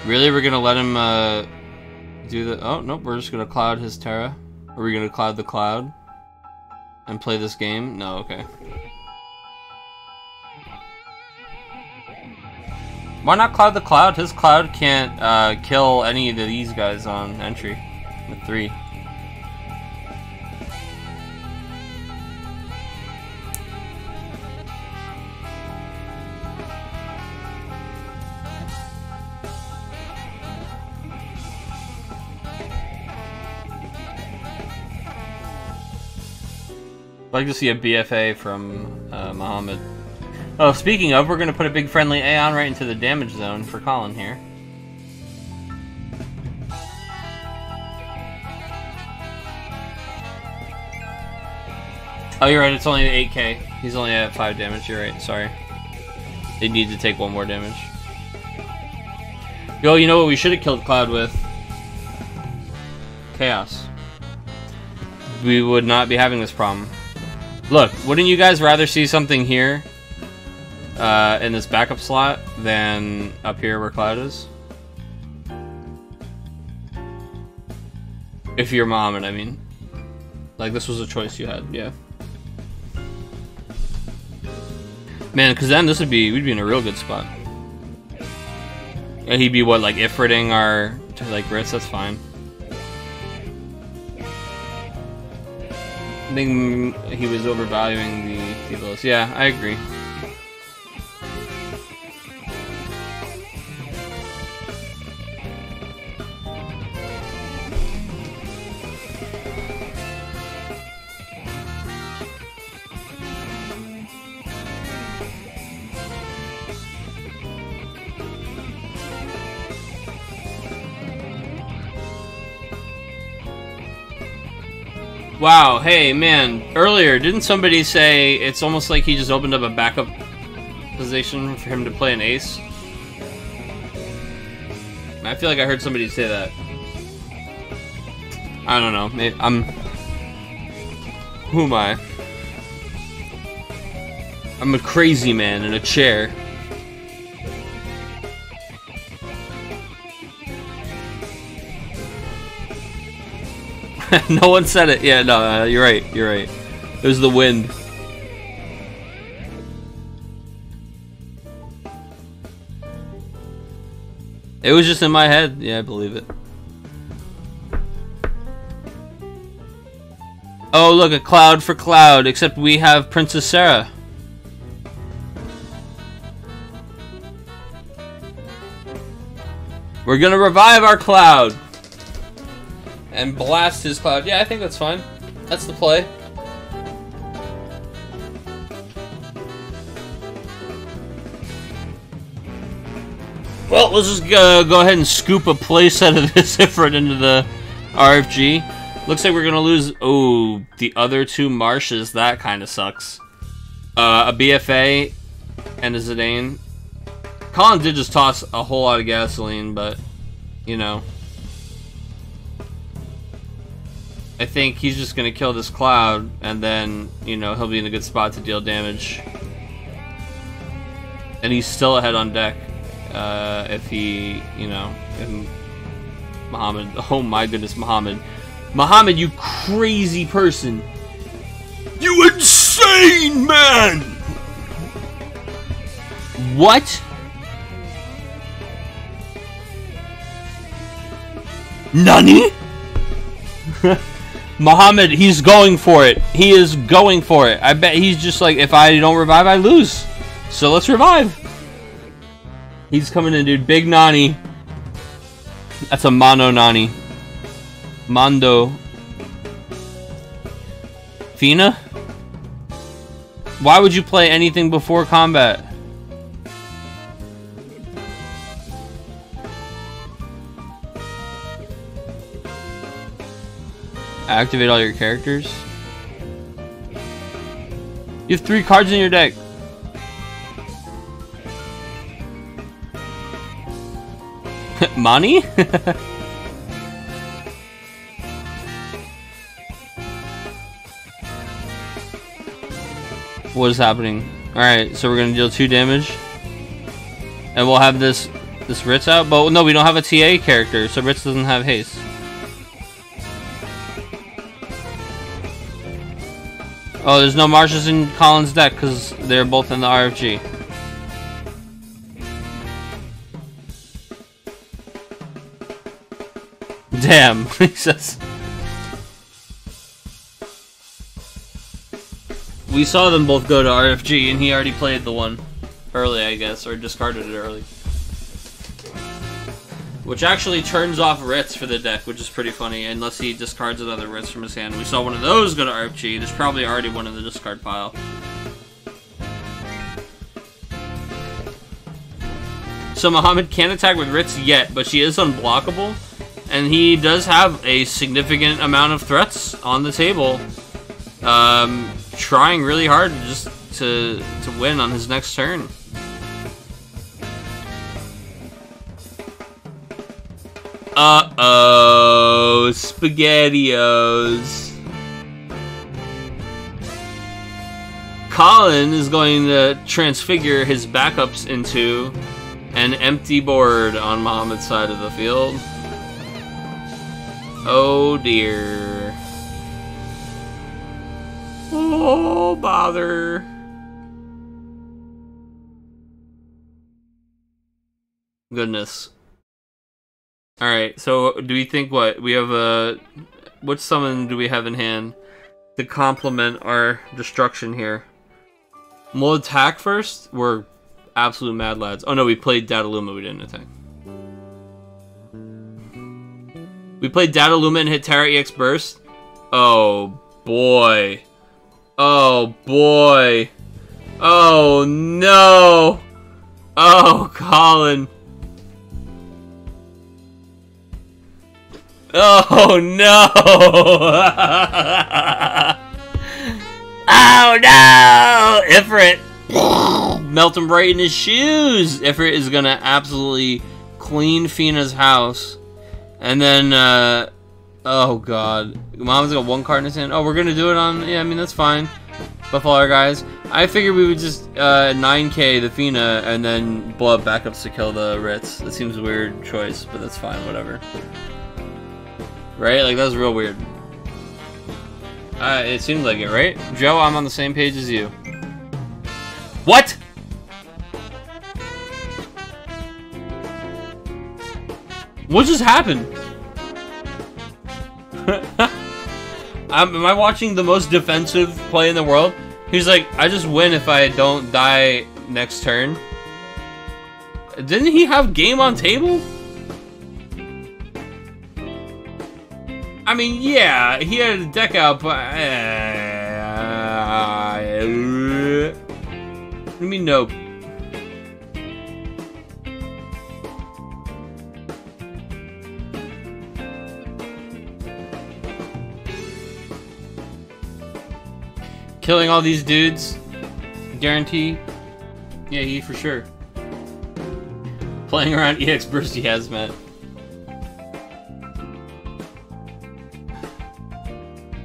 Really? We're gonna let him, do the... Oh, nope, we're just gonna cloud his Terra. Are we gonna cloud the cloud? And play this game? No, okay. Why not cloud the cloud? His cloud can't, kill any of these guys on entry. With 3. I'd like to see a BFA from Muhammad. Oh, speaking of, we're going to put a big friendly Aeon right into the damage zone for Colin here. Oh, you're right, it's only 8k. He's only at 5 damage, you're right, sorry. They need to take 1 more damage. Yo, you know what we should have killed Cloud with? Chaos. We would not be having this problem. Look, wouldn't you guys rather see something here in this backup slot than up here where Cloud is? If you're Muhammad, I mean. Like, this was a choice you had, yeah. Man, because then we'd be in a real good spot. And he'd be, what, like, Ifriting our, like, Ritz, that's fine. I think he was overvaluing the Diabolos. Yeah, I agree. Wow, hey man, earlier didn't somebody say it's almost like he just opened up a backup position for him to play an ace? I feel like I heard somebody say that. I don't know. Maybe who am I? I'm a crazy man in a chair. No one said it. Yeah, no, you're right. You're right. It was the wind. It was just in my head. Yeah, I believe it. Oh, look, a cloud for cloud, except we have Princess Sarah. We're gonna revive our cloud. And blast his cloud. Yeah, I think that's fine. That's the play. Well, let's just go ahead and scoop a playset of this Ifrit into the RFG. Looks like we're gonna lose. Oh, the other two marshes. That kind of sucks. A BFA and a Zidane. Colin did just toss a whole lot of gasoline, but you know. I think he's just gonna kill this cloud, and then, you know, he'll be in a good spot to deal damage. And he's still ahead on deck, if he, you know, if Muhammad, oh my goodness, Muhammad. Muhammad, you crazy person. You insane man! What? Nani? Muhammad, he's going for it. He is going for it. I bet he's just like, if I don't revive, I lose. So let's revive. He's coming in, dude. Big Nani. That's a mono Nani. Mondo. Fina? Why would you play anything before combat? Activate all your characters. You have 3 cards in your deck. Money? What is happening? Alright, so we're gonna deal 2 damage. And we'll have this Ritz out. But no, we don't have a TA character, so Ritz doesn't have haste. Oh, there's no marshes in Colin's deck because they're both in the RFG. Damn, he says. We saw them both go to RFG and he already played the one early, I guess, or discarded it early. Which actually turns off Ritz for the deck, which is pretty funny, unless he discards another Ritz from his hand. We saw one of those go to RFG. There's probably already one in the discard pile. So Muhammad can't attack with Ritz yet, but she is unblockable. And he does have a significant amount of threats on the table. Trying really hard just to win on his next turn. Uh-oh, SpaghettiOs. Colin is going to transfigure his backups into an empty board on Muhammad's side of the field. Oh dear. Oh, bother. Goodness. Alright, so do we think what? We have a... Which summon do we have in hand to complement our destruction here? We'll attack first? We're absolute mad lads. Oh no, we played Dataluma, we didn't attack. We played Dataluma and hit Terra EX Burst? Oh boy. Oh boy. Oh no. Oh, Colin. Oh no! Oh no! Ifrit! Melt him right in his shoes! Ifrit is gonna absolutely clean Fina's house. And then, oh god. Mom's got one card in his hand. Oh, we're gonna do it on... Yeah, I mean, that's fine. Buffalo guys. I figured we would just 9k the Fina and then blow up backups to kill the Ritz. That seems a weird choice, but that's fine, whatever. Right? Like, that was real weird. It seemed like it, right? Joe, I'm on the same page as you. What?! What just happened? Am I watching the most defensive play in the world? He's like, I just win if I don't die next turn. Didn't he have game on table? I mean, yeah, he had a deck out, but... What do you mean, nope? Killing all these dudes, guarantee. Yeah, he for sure. Playing around EX Bursty Hazmat.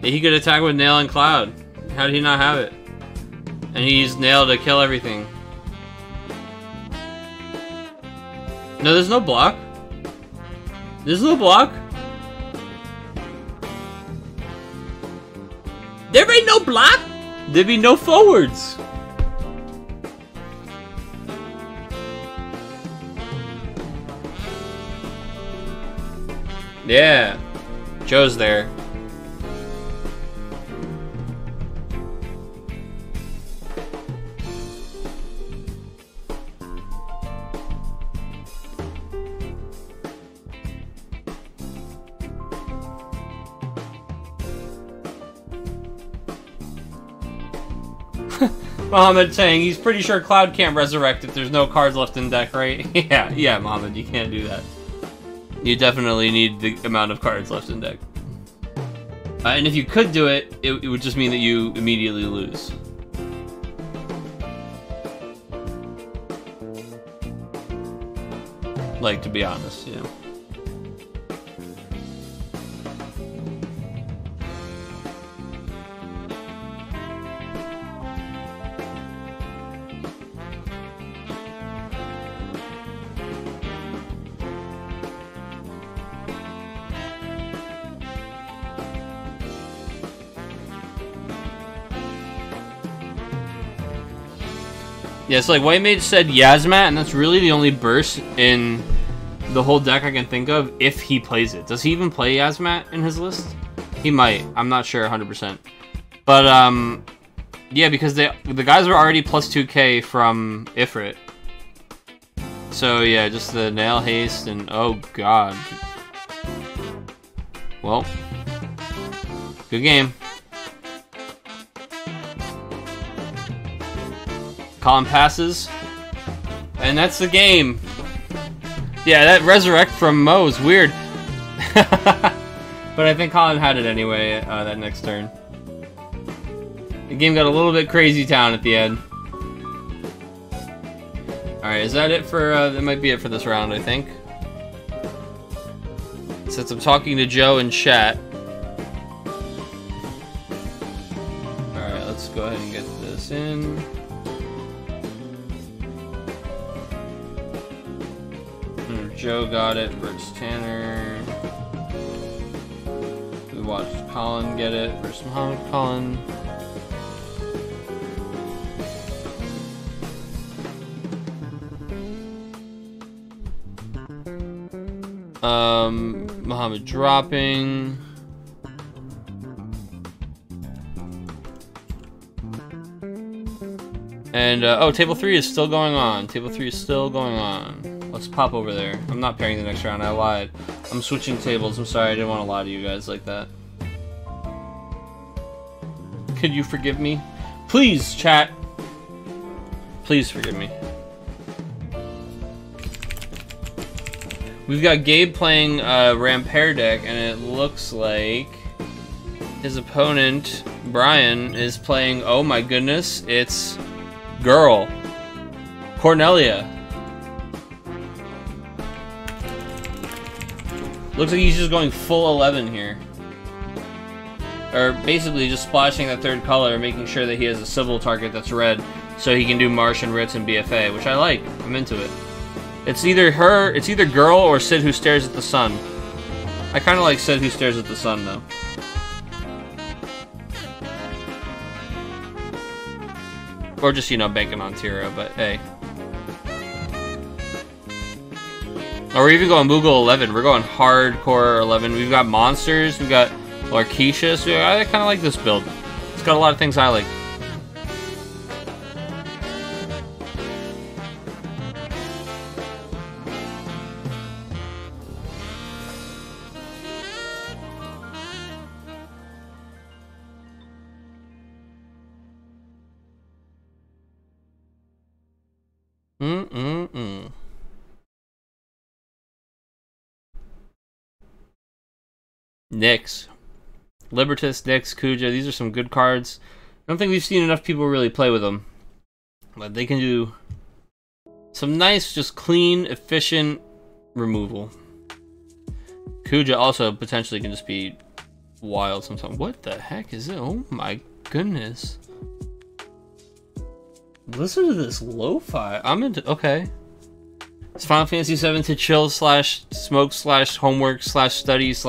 Yeah, he could attack with Nail and Cloud. How did he not have it? And he used Nail to kill everything. No, there's no block. There's no block. There ain't no block. There'd be no forwards. Yeah. Joe's there. Mohammed saying he's pretty sure Cloud can't resurrect if there's no cards left in deck, right? Yeah, Mohammed, you can't do that. You definitely need the amount of cards left in deck. And if you could do it, it would just mean that you immediately lose. Like, to be honest, you know. Yeah, so like White Mage said Yasmat, and that's really the only burst in the whole deck I can think of if he plays it. Does he even play Yasmat in his list? He might. I'm not sure 100%. But yeah, because the guys were already plus 2k from Ifrit. So yeah, just the Nail Haste and oh god. Well, good game. Colin passes, and that's the game. Yeah, that resurrect from Mo is weird. But I think Colin had it anyway that next turn. The game got a little bit crazy town at the end. Alright, is that it for, that might be it for this round, I think. Since I'm talking to Joe in chat. Alright, let's go ahead and get this in. Joe got it versus Tanner. We watched Colin get it versus Muhammad Colin. Muhammad dropping. And, oh, table 3 is still going on. Table 3 is still going on. Let's pop over there. I'm not pairing the next round. I lied. I'm switching tables. I'm sorry. I didn't want to lie to you guys like that. Could you forgive me? Please, chat. Please forgive me. We've got Gabe playing Rampair deck, and it looks like his opponent, Brian, is playing, oh my goodness, it's Girl. Cornelia. Looks like he's just going full 11 here. Or basically just splashing that third color, making sure that he has a civil target that's red, so he can do Martian Ritz and BFA, which I like. I'm into it. It's either Girl or Sid Who Stares at the Sun. I kind of like Sid Who Stares at the Sun, though. Or just, you know, banking on Tira, but hey. Or we're even going Moogle 11. We're going hardcore 11. We've got monsters. We've got Larketia. So I kind of like this build. It's got a lot of things I like. Nyx. Libertas, Nyx, Kuja. These are some good cards. I don't think we've seen enough people really play with them. But they can do some nice, just clean, efficient removal. Kuja also potentially can just be wild sometimes. What the heck is it? Oh my goodness. Listen to this lo-fi. I'm into... Okay. It's Final Fantasy VII to chill / smoke / homework / study /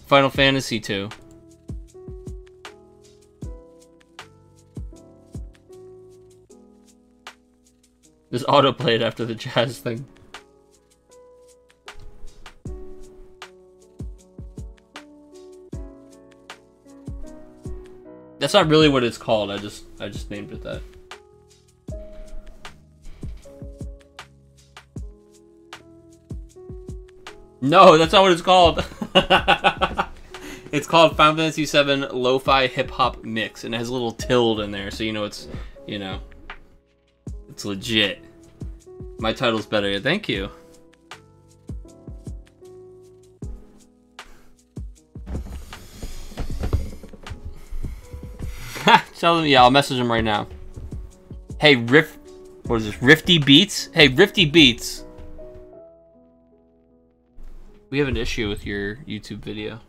Final Fantasy 2. This auto-played after the jazz thing. That's not really what it's called. I just named it that. No, that's not what it's called. It's called Final Fantasy VII Lo-Fi Hip Hop Mix, and it has a little tilde in there, so you know it's, you know, it's legit. My title's better. Thank you. Tell them, yeah, I'll message him right now. Hey, what is this? Rifty Beats? Hey, Rifty Beats. We have an issue with your YouTube video.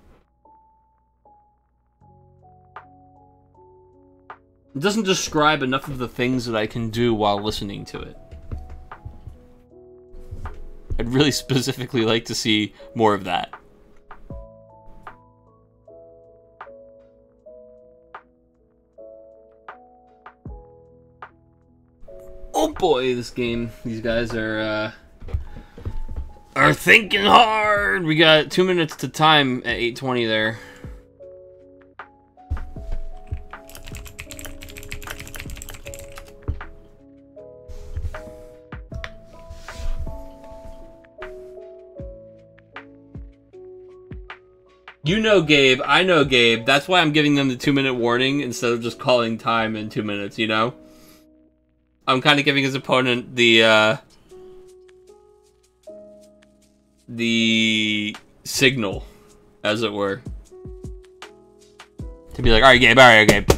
It doesn't describe enough of the things that I can do while listening to it. I'd really specifically like to see more of that. Oh boy, this game. These guys are thinking hard. We got 2 minutes to time at 8:20 there. You know Gabe, I know Gabe. That's why I'm giving them the 2-minute warning instead of just calling time in 2 minutes, you know? I'm kind of giving his opponent the signal, as it were. To be like, alright Gabe,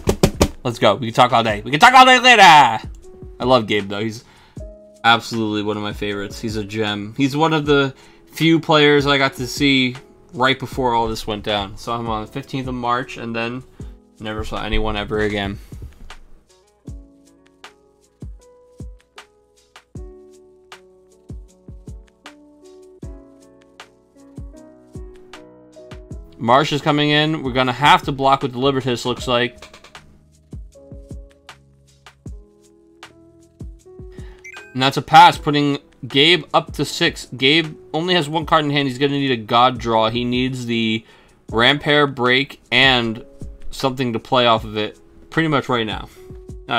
let's go. We can talk all day. We can talk all day later! I love Gabe though. He's absolutely one of my favorites. He's a gem. He's one of the few players I got to see right before all this went down. Saw him on the 15th of March and then never saw anyone ever again. Marsh is coming in. We're gonna have to block with the Libertas, looks like. And that's a pass, putting Gabe up to 6. Gabe only has 1 card in hand. He's going to need a God draw. He needs the Rampair break and something to play off of it pretty much right now.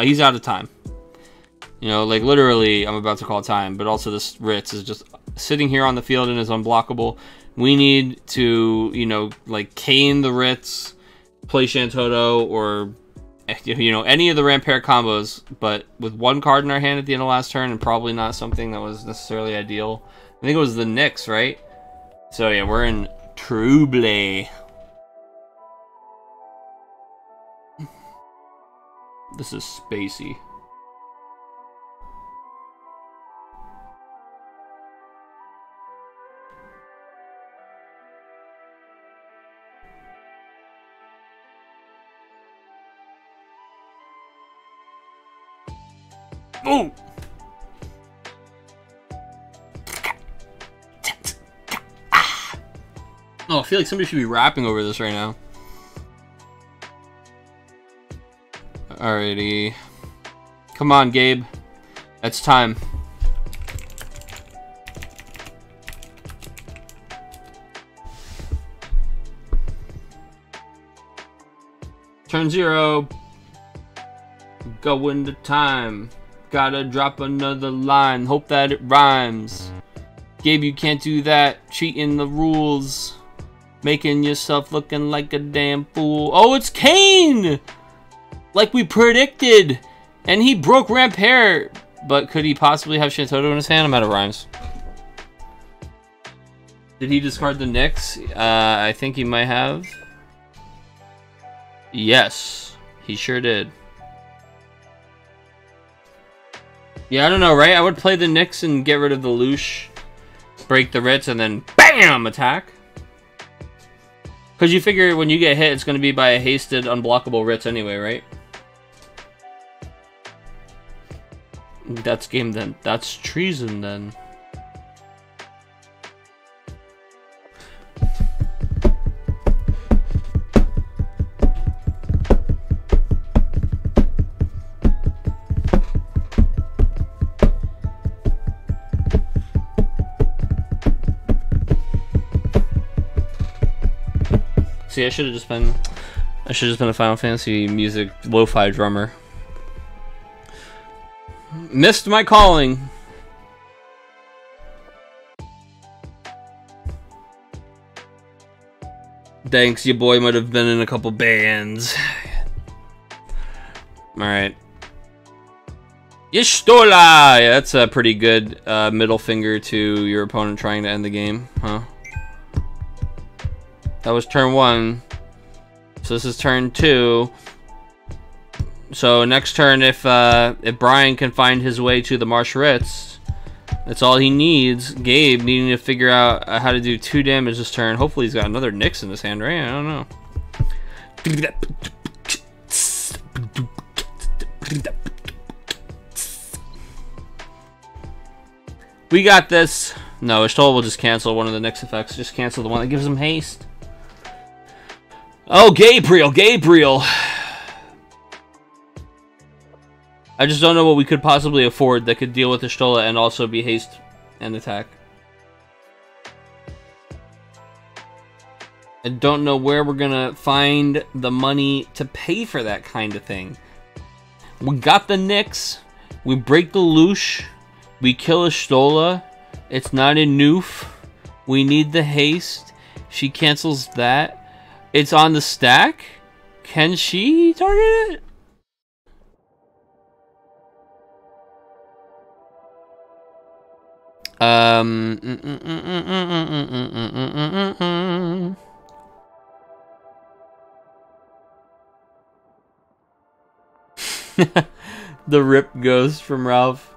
He's out of time. You know, like literally, I'm about to call time, but also this Ritz is just sitting here on the field and is unblockable. We need to, you know, like cane the Ritz, play Shantoto, or, you know, any of the Rampair combos, but with 1 card in our hand at the end of last turn, and probably not something that was necessarily ideal. I think it was the Nyx, right? So yeah, we're in Trouble. This is spacey. Oh! Oh, I feel like somebody should be rapping over this right now. Alrighty. Come on, Gabe. It's time. Turn 0. Go into time. Gotta drop another line. Hope that it rhymes. Gabe, you can't do that. Cheating the rules. Making yourself looking like a damn fool. Oh, it's Kane! Like we predicted. And he broke Rampare. But could he possibly have Shantoto in his hand? I'm out of rhymes. Did he discard the Nyx? I think he might have. Yes, he sure did. Yeah, I don't know, right? I would play the Nyx and get rid of the Loosh, break the Ritz, and then BAM! Attack. Because you figure when you get hit, it's going to be by a hasted, unblockable Ritz anyway, right? That's game then. That's treason then. See, I should have just been a Final Fantasy music lo-fi drummer. Missed my calling. Thanks, your boy might have been in a couple bands. Alright. Gestahl! Yeah, that's a pretty good middle finger to your opponent trying to end the game, huh? That was turn 1. So this is turn 2. So next turn, if Brian can find his way to the Marsh Ritz, that's all he needs. Gabe needing to figure out how to do 2 damage this turn. Hopefully he's got another Nyx in his hand, right? I don't know. We got this. No, Gestahl will just cancel one of the Nyx effects. Just cancel the one that gives him haste. Oh, Gabriel, Gabriel. I just don't know what we could possibly afford that could deal with the Gestahl and also be haste and attack. I don't know where we're gonna find the money to pay for that kind of thing. We got the Nyx. We break the Loosh. We kill a Gestahl. It's not in Noof. We need the haste. She cancels that. It's on the stack. Can she target it? The rip ghost from Ralph.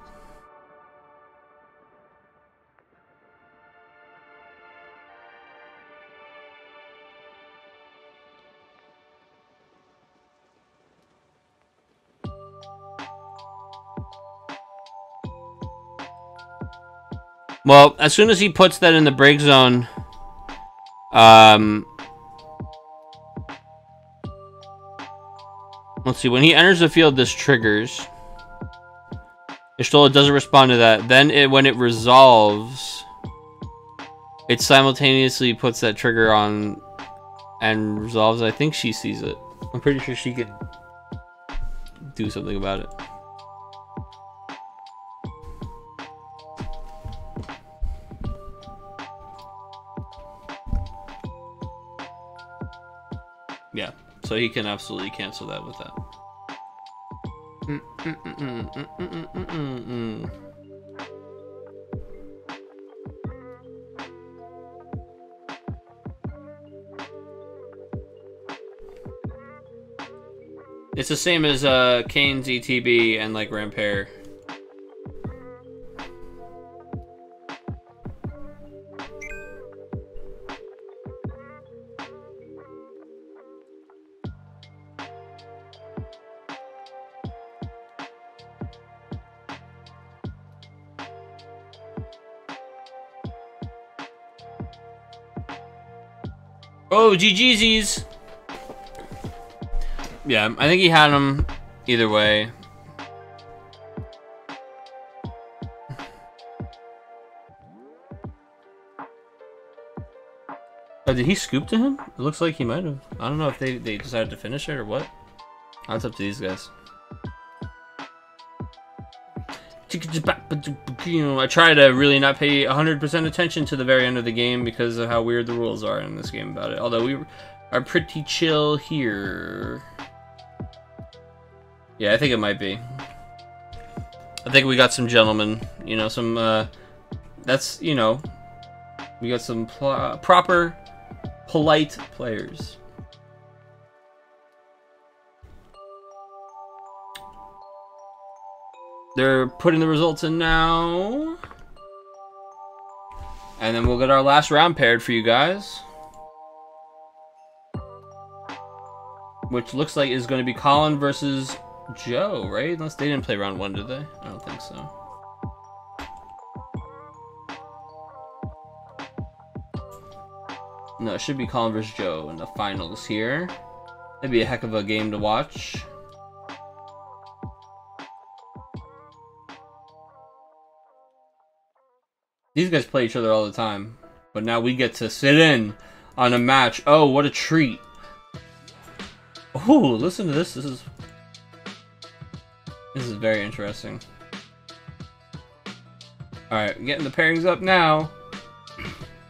Well, as soon as he puts that in the break zone, let's see, when he enters the field, this triggers. Gestahl doesn't respond to that. Then when it resolves, it simultaneously puts that trigger on and resolves. I think she sees it. I'm pretty sure she could do something about it. Yeah, so he can absolutely cancel that with that. It's the same as Kane's ETB and like Rampare. Oh, GG's. Yeah, I think he had him either way. Oh, did he scoop to him? It looks like he might have. I don't know if they decided to finish it or what. That's up to these guys. I try to really not pay 100% attention to the very end of the game because of how weird the rules are in this game about it. Although we are pretty chill here. Yeah, I think it might be. I think we got some gentlemen, you know, some, that's, you know, we got some proper, polite players. They're putting the results in now. And then we'll get our last round paired for you guys. Which looks like is going to be Colin versus Joe, right? Unless they didn't play round 1, did they? I don't think so. No, it should be Colin versus Joe in the finals here. That'd be a heck of a game to watch. These guys play each other all the time, but now we get to sit in on a match. Oh, what a treat. Oh, listen to this. This is very interesting. Alright, getting the pairings up now.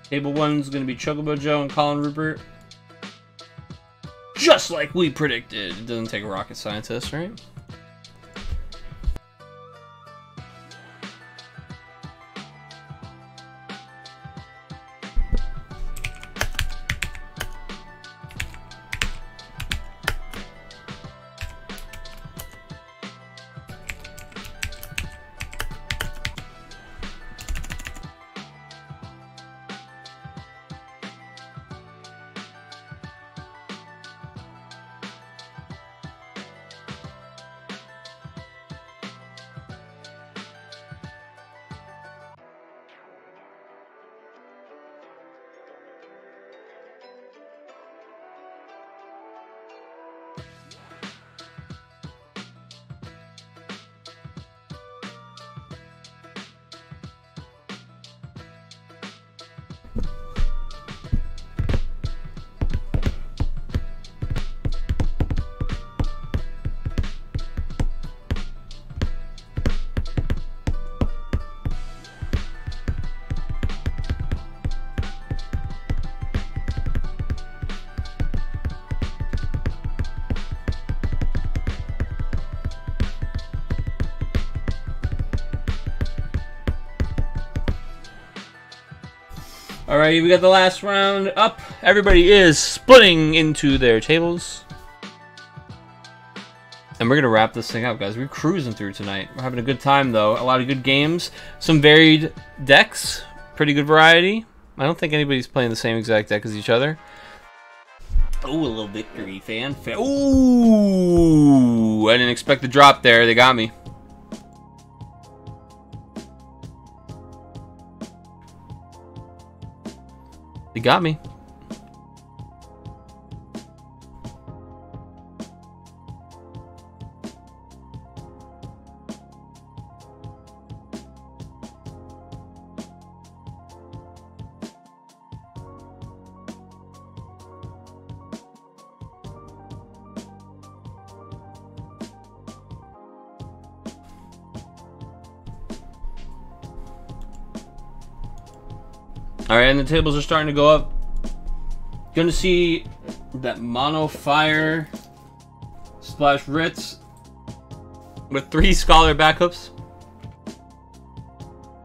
Table 1's going to be Chocobo Joe and Colin Rupert. Just like we predicted. It doesn't take a rocket scientist, right? Alright, we got the last round up. Everybody is splitting into their tables. And we're going to wrap this thing up, guys. We're cruising through tonight. We're having a good time, though. A lot of good games. Some varied decks. Pretty good variety. I don't think anybody's playing the same exact deck as each other. Oh, a little victory fanfare. Ooh! I didn't expect the drop there. They got me. They got me. Alright, and the tables are starting to go up. Gonna see that Mono Fire Splash Ritz with 3 Scholar backups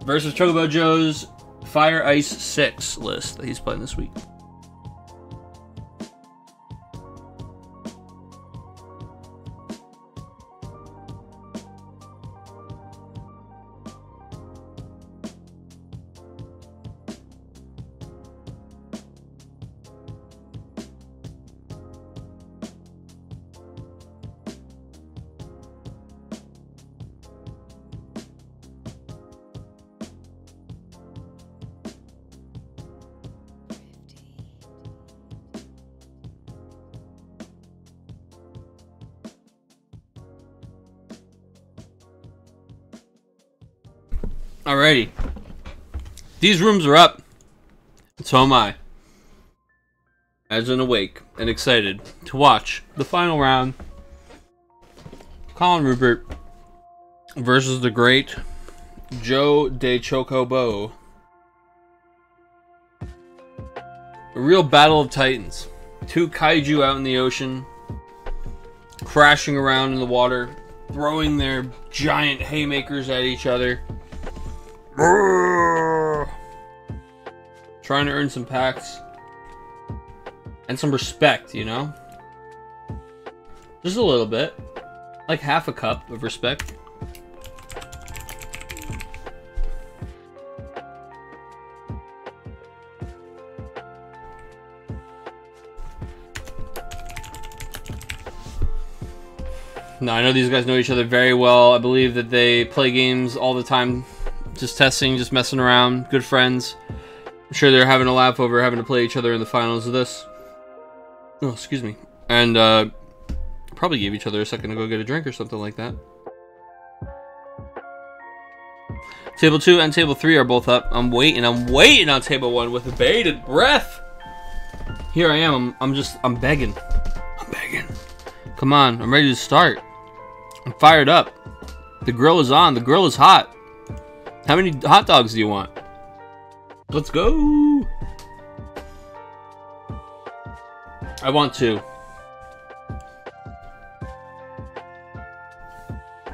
versus Chocobo Joe's Fire Ice 6 list that he's playing this week. Alrighty. These rooms are up. So am I. As in awake and excited to watch the final round. Colin Rupert versus the great Joe De Chocobo. A real battle of titans. Two kaiju out in the ocean, crashing around in the water, throwing their giant haymakers at each other. Trying to earn some packs. And some respect, you know? Just a little bit. Like half a cup of respect. No, I know these guys know each other very well. I believe that they play games all the time. Just testing, just messing around. Good friends. I'm sure they're having a laugh over having to play each other in the finals of this. Oh, excuse me. And, probably gave each other a second to go get a drink or something like that. Table 2 and Table 3 are both up. I'm waiting on Table 1 with bated breath. Here I am. I'm begging. I'm begging. Come on, I'm ready to start. I'm fired up. The grill is on. The grill is hot. How many hot dogs do you want? Let's go. I want 2.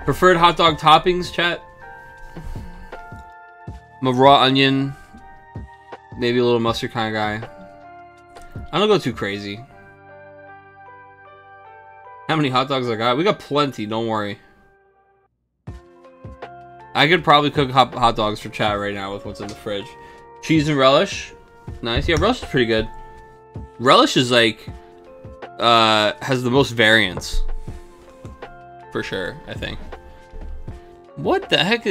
Preferred hot dog toppings, chat? I'm a raw onion, maybe a little mustard kind of guy. I don't go too crazy. How many hot dogs I got? We got plenty, don't worry. I could probably cook hot dogs for chat right now with what's in the fridge. Cheese and relish. Nice. Yeah, relish is pretty good. Relish is like, has the most variance. For sure, I think. What the heck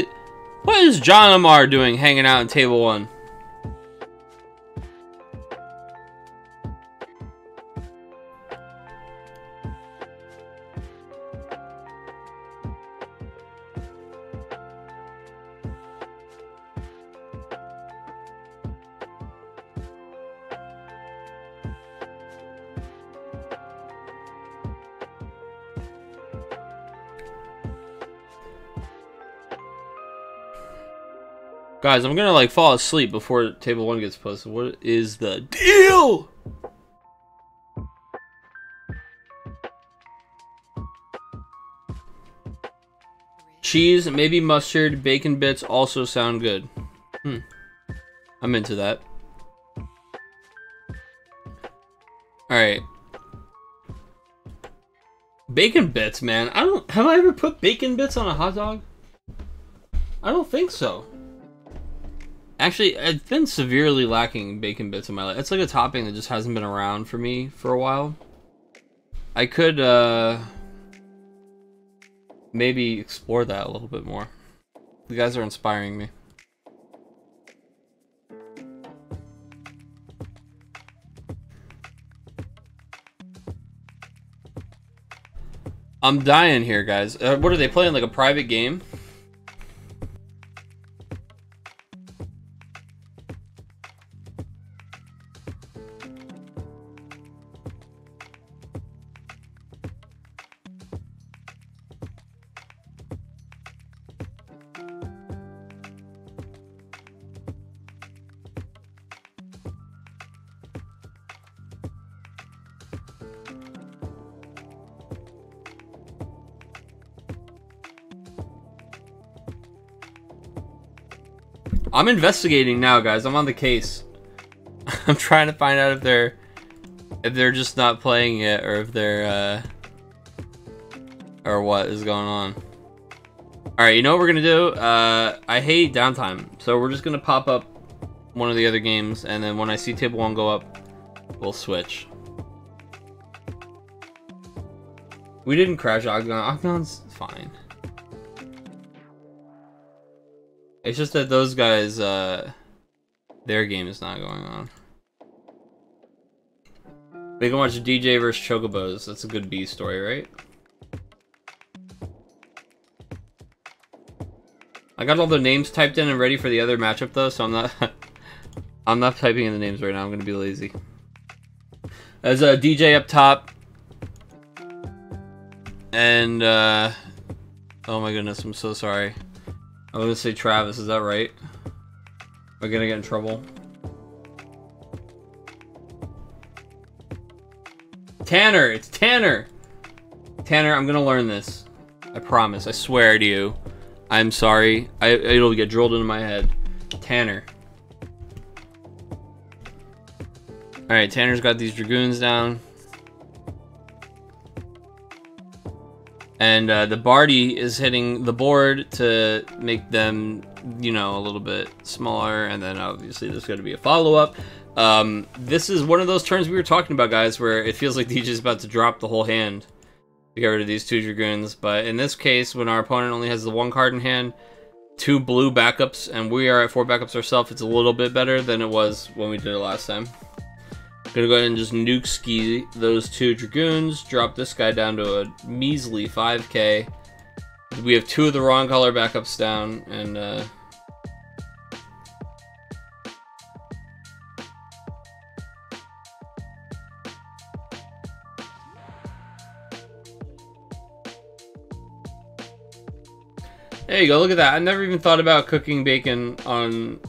what is John Amar doing hanging out in Table 1? Guys, I'm gonna like fall asleep before Table 1 gets posted. What is the deal? Cheese, maybe mustard, bacon bits also sound good. I'm into that. Alright. Bacon bits, man. Have I ever put bacon bits on a hot dog? I don't think so. Actually, I've been severely lacking bacon bits in my life. It's like a topping that just hasn't been around for me for a while. I could, maybe explore that a little bit more. You guys are inspiring me. I'm dying here, guys. What are they playing, like a private game? I'm investigating now, guys. I'm on the case. I'm trying to find out if they're just not playing it, or if they're or what is going on. All right, you know what we're gonna do? I hate downtime, so we're just gonna pop up one of the other games, and then when I see Table 1 go up, we'll switch. We didn't crash Ogden. Ogden's fine. It's just that those guys, their game is not going on. We can watch DJ versus Chocobos. That's a good B story, right? I got all the names typed in and ready for the other matchup though, so I'm not I'm not typing in the names right now. I'm gonna be lazy. There's a DJ up top, and oh my goodness, I'm so sorry. I'm gonna say Travis. Is that right? Am I gonna get in trouble? Tanner, it's Tanner. Tanner, I'm gonna learn this. I promise. I swear to you. I'm sorry. It'll get drilled into my head. Tanner. Alright, Tanner's got these Dragoons down. And the Barty is hitting the board to make them, you know, a little bit smaller. And then obviously there's going to be a follow-up. This is one of those turns we were talking about, guys, where it feels like DJ's about to drop the whole hand to get rid of these 2 Dragoons. But in this case, when our opponent only has the 1 card in hand, 2 blue backups, and we are at 4 backups ourselves, it's a little bit better than it was when we did it last time. Gonna go ahead and just nuke ski those 2 Dragoons, drop this guy down to a measly 5k. We have 2 of the wrong color backups down, and there you go, look at that. I never even thought about cooking bacon on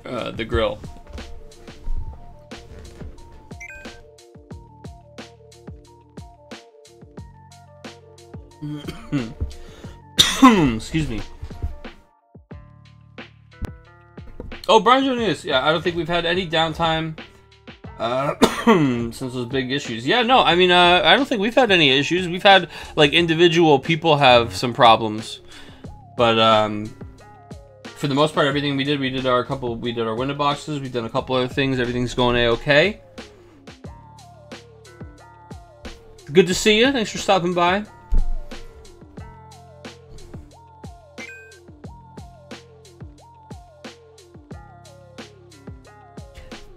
the grill. Excuse me. Oh, Brian Jonas. Yeah, I don't think we've had any downtime since those big issues. Yeah, no, I mean, I don't think we've had any issues. We've had, like, individual people have some problems. But, for the most part, everything we did our window boxes, we've done a couple other things, everything's going A-okay. Good to see you, thanks for stopping by.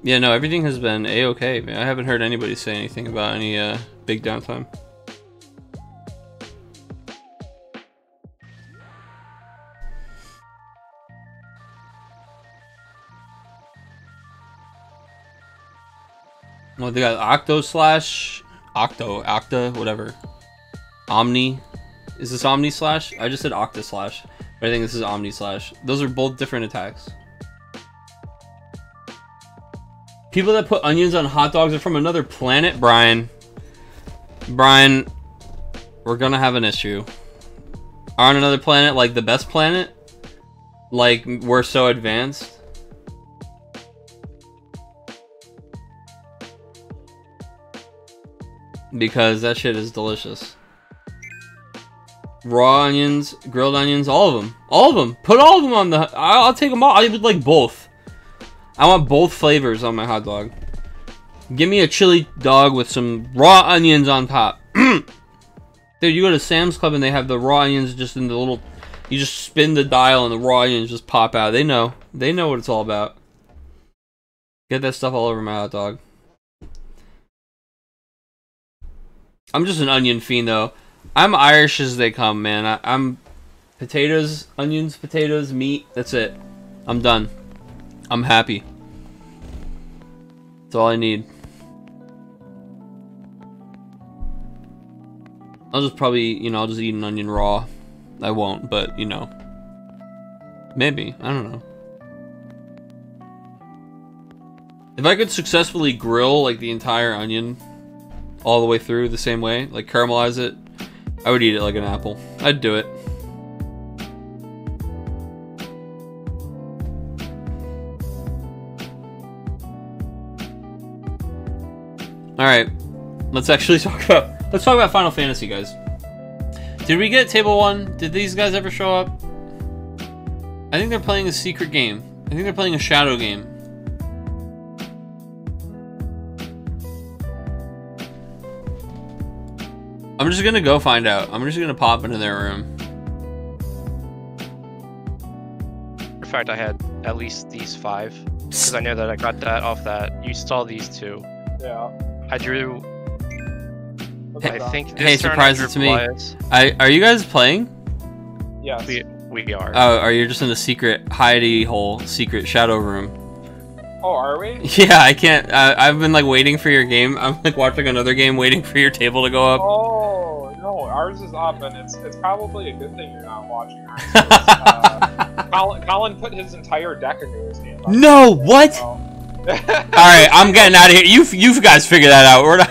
Yeah, no, everything has been A-okay, man. I haven't heard anybody say anything about any big downtime. Well, they got Octa, whatever. Omni. Is this Omni slash? I just said Octa slash, but I think this is Omni slash. Those are both different attacks. People that put onions on hot dogs are from another planet, Brian. Brian, we're gonna have an issue. On another planet, like the best planet? Like, we're so advanced? Because that shit is delicious. Raw onions, grilled onions, all of them. All of them. Put all of them on the... I'll take them all. I would like both. I want both flavors on my hot dog. Give me a chili dog with some raw onions on top. Dude, you go to Sam's Club and they have the raw onions just in the little... You just spin the dial and the raw onions just pop out. They know. They know what it's all about. Get that stuff all over my hot dog. I'm just an onion fiend, though. I'm Irish as they come, man. I'm potatoes, onions, potatoes, meat. That's it. I'm done. I'm happy. That's all I need. I'll just probably, you know, I'll just eat an onion raw. I won't, but, you know. Maybe. I don't know. If I could successfully grill, like, the entire onion all the way through the same way, like caramelize it, I would eat it like an apple. I'd do it. Alright, let's actually talk about Final Fantasy, guys. Did we get Table 1? Did these guys ever show up? I think they're playing a secret game. I think they're playing a shadow game. I'm just gonna go find out. I'm just gonna pop into their room. In fact, I had at least these 5. Because I know that I got that off that. You saw these 2. Yeah. I drew... I think this hey, turn surprise I it's me. Elias. Are you guys playing? Yes. We We are. Oh, are you just in the secret hidey hole, secret shadow room? Oh, are we? Yeah, I can't. I've been like waiting for your game. I'm like watching another game, waiting for your table to go up. Oh no, ours is up, and it's probably a good thing you're not watching ours. Colin put his entire deck into his hand. No, what? So. All right, I'm getting out of here. You guys figure that out. We're not.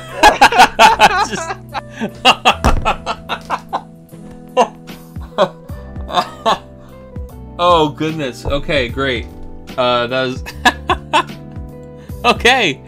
Oh goodness. Okay, great. That was okay.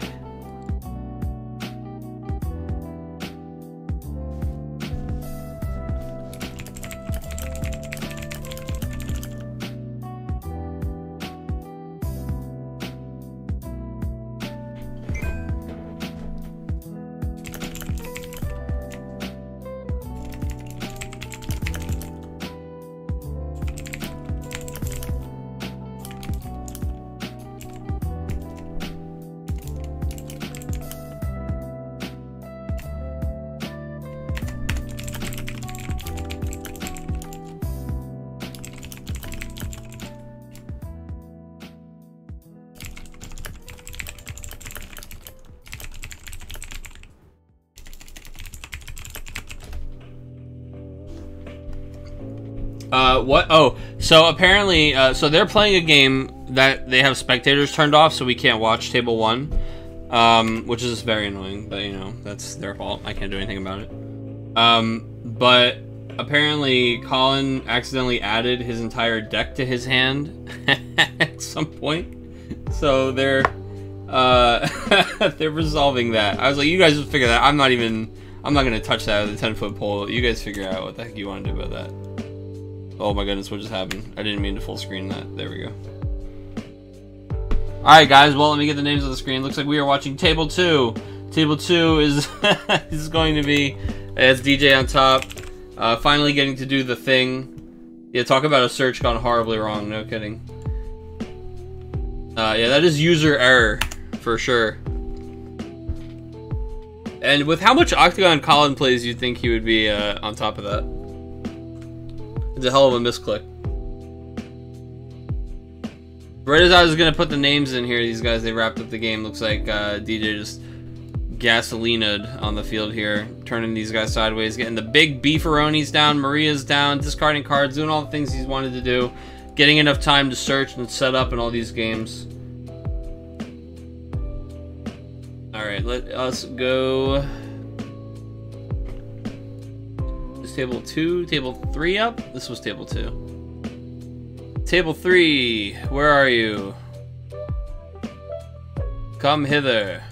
What? Oh, so apparently, so they're playing a game that they have spectators turned off, so we can't watch table 1, which is very annoying, but you know, that's their fault. I can't do anything about it. But apparently Colin accidentally added his entire deck to his hand at some point, so they're they're resolving that. I was like, you guys just figure that. I'm not gonna touch that with a 10-foot pole. You guys figure out what the heck you want to do about that. Oh my goodness, what just happened? I didn't mean to full screen that. There we go. Alright guys, well let me get the names on the screen. Looks like we are watching Table 2. Table 2 is is going to be, it's DJ on top. Finally getting to do the thing. Yeah, talk about a search gone horribly wrong, no kidding. Yeah, that is user error, for sure. And with how much Octagon Colin plays, you'd think he would be on top of that. It's a hell of a misclick. Right as I was gonna put the names in here, these guys, they wrapped up the game. Looks like DJ just gasolinaed on the field here, turning these guys sideways, getting the big beefaronis down, Maria's down, discarding cards, doing all the things he's wanted to do, getting enough time to search and set up in all these games. Alright, let us go. Table 2, table 3 up? This was table 2. Table 3, where are you? Come hither.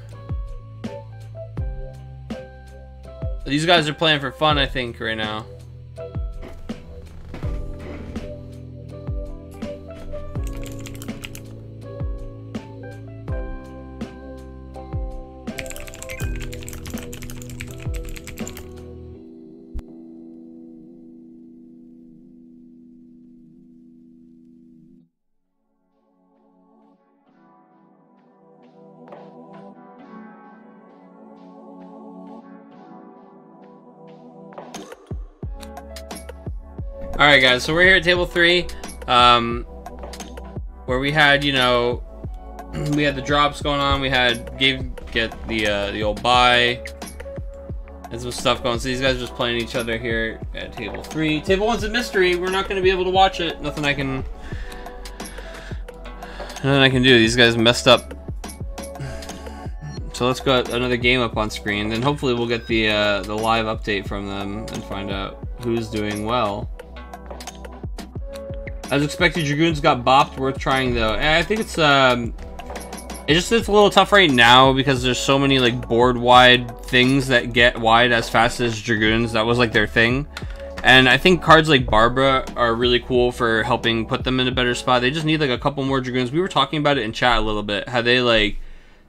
These guys are playing for fun, I think, right now. Alright guys, so we're here at table 3, where we had, you know, we had the drops going on, we had get the old buy, and some stuff going, so these guys are just playing each other here at table 3. Table 1's a mystery, we're not going to be able to watch it, nothing I can do, these guys messed up. So let's go another game up on screen, then hopefully we'll get the live update from them and find out who's doing well. As expected, Dragoons got bopped. Worth trying though. And I think it's it's a little tough right now because there's so many like board wide things that get wide as fast as Dragoons. That was like their thing, and I think cards like Barbara are really cool for helping put them in a better spot. They just need like a couple more Dragoons. We were talking about it in chat a little bit. How they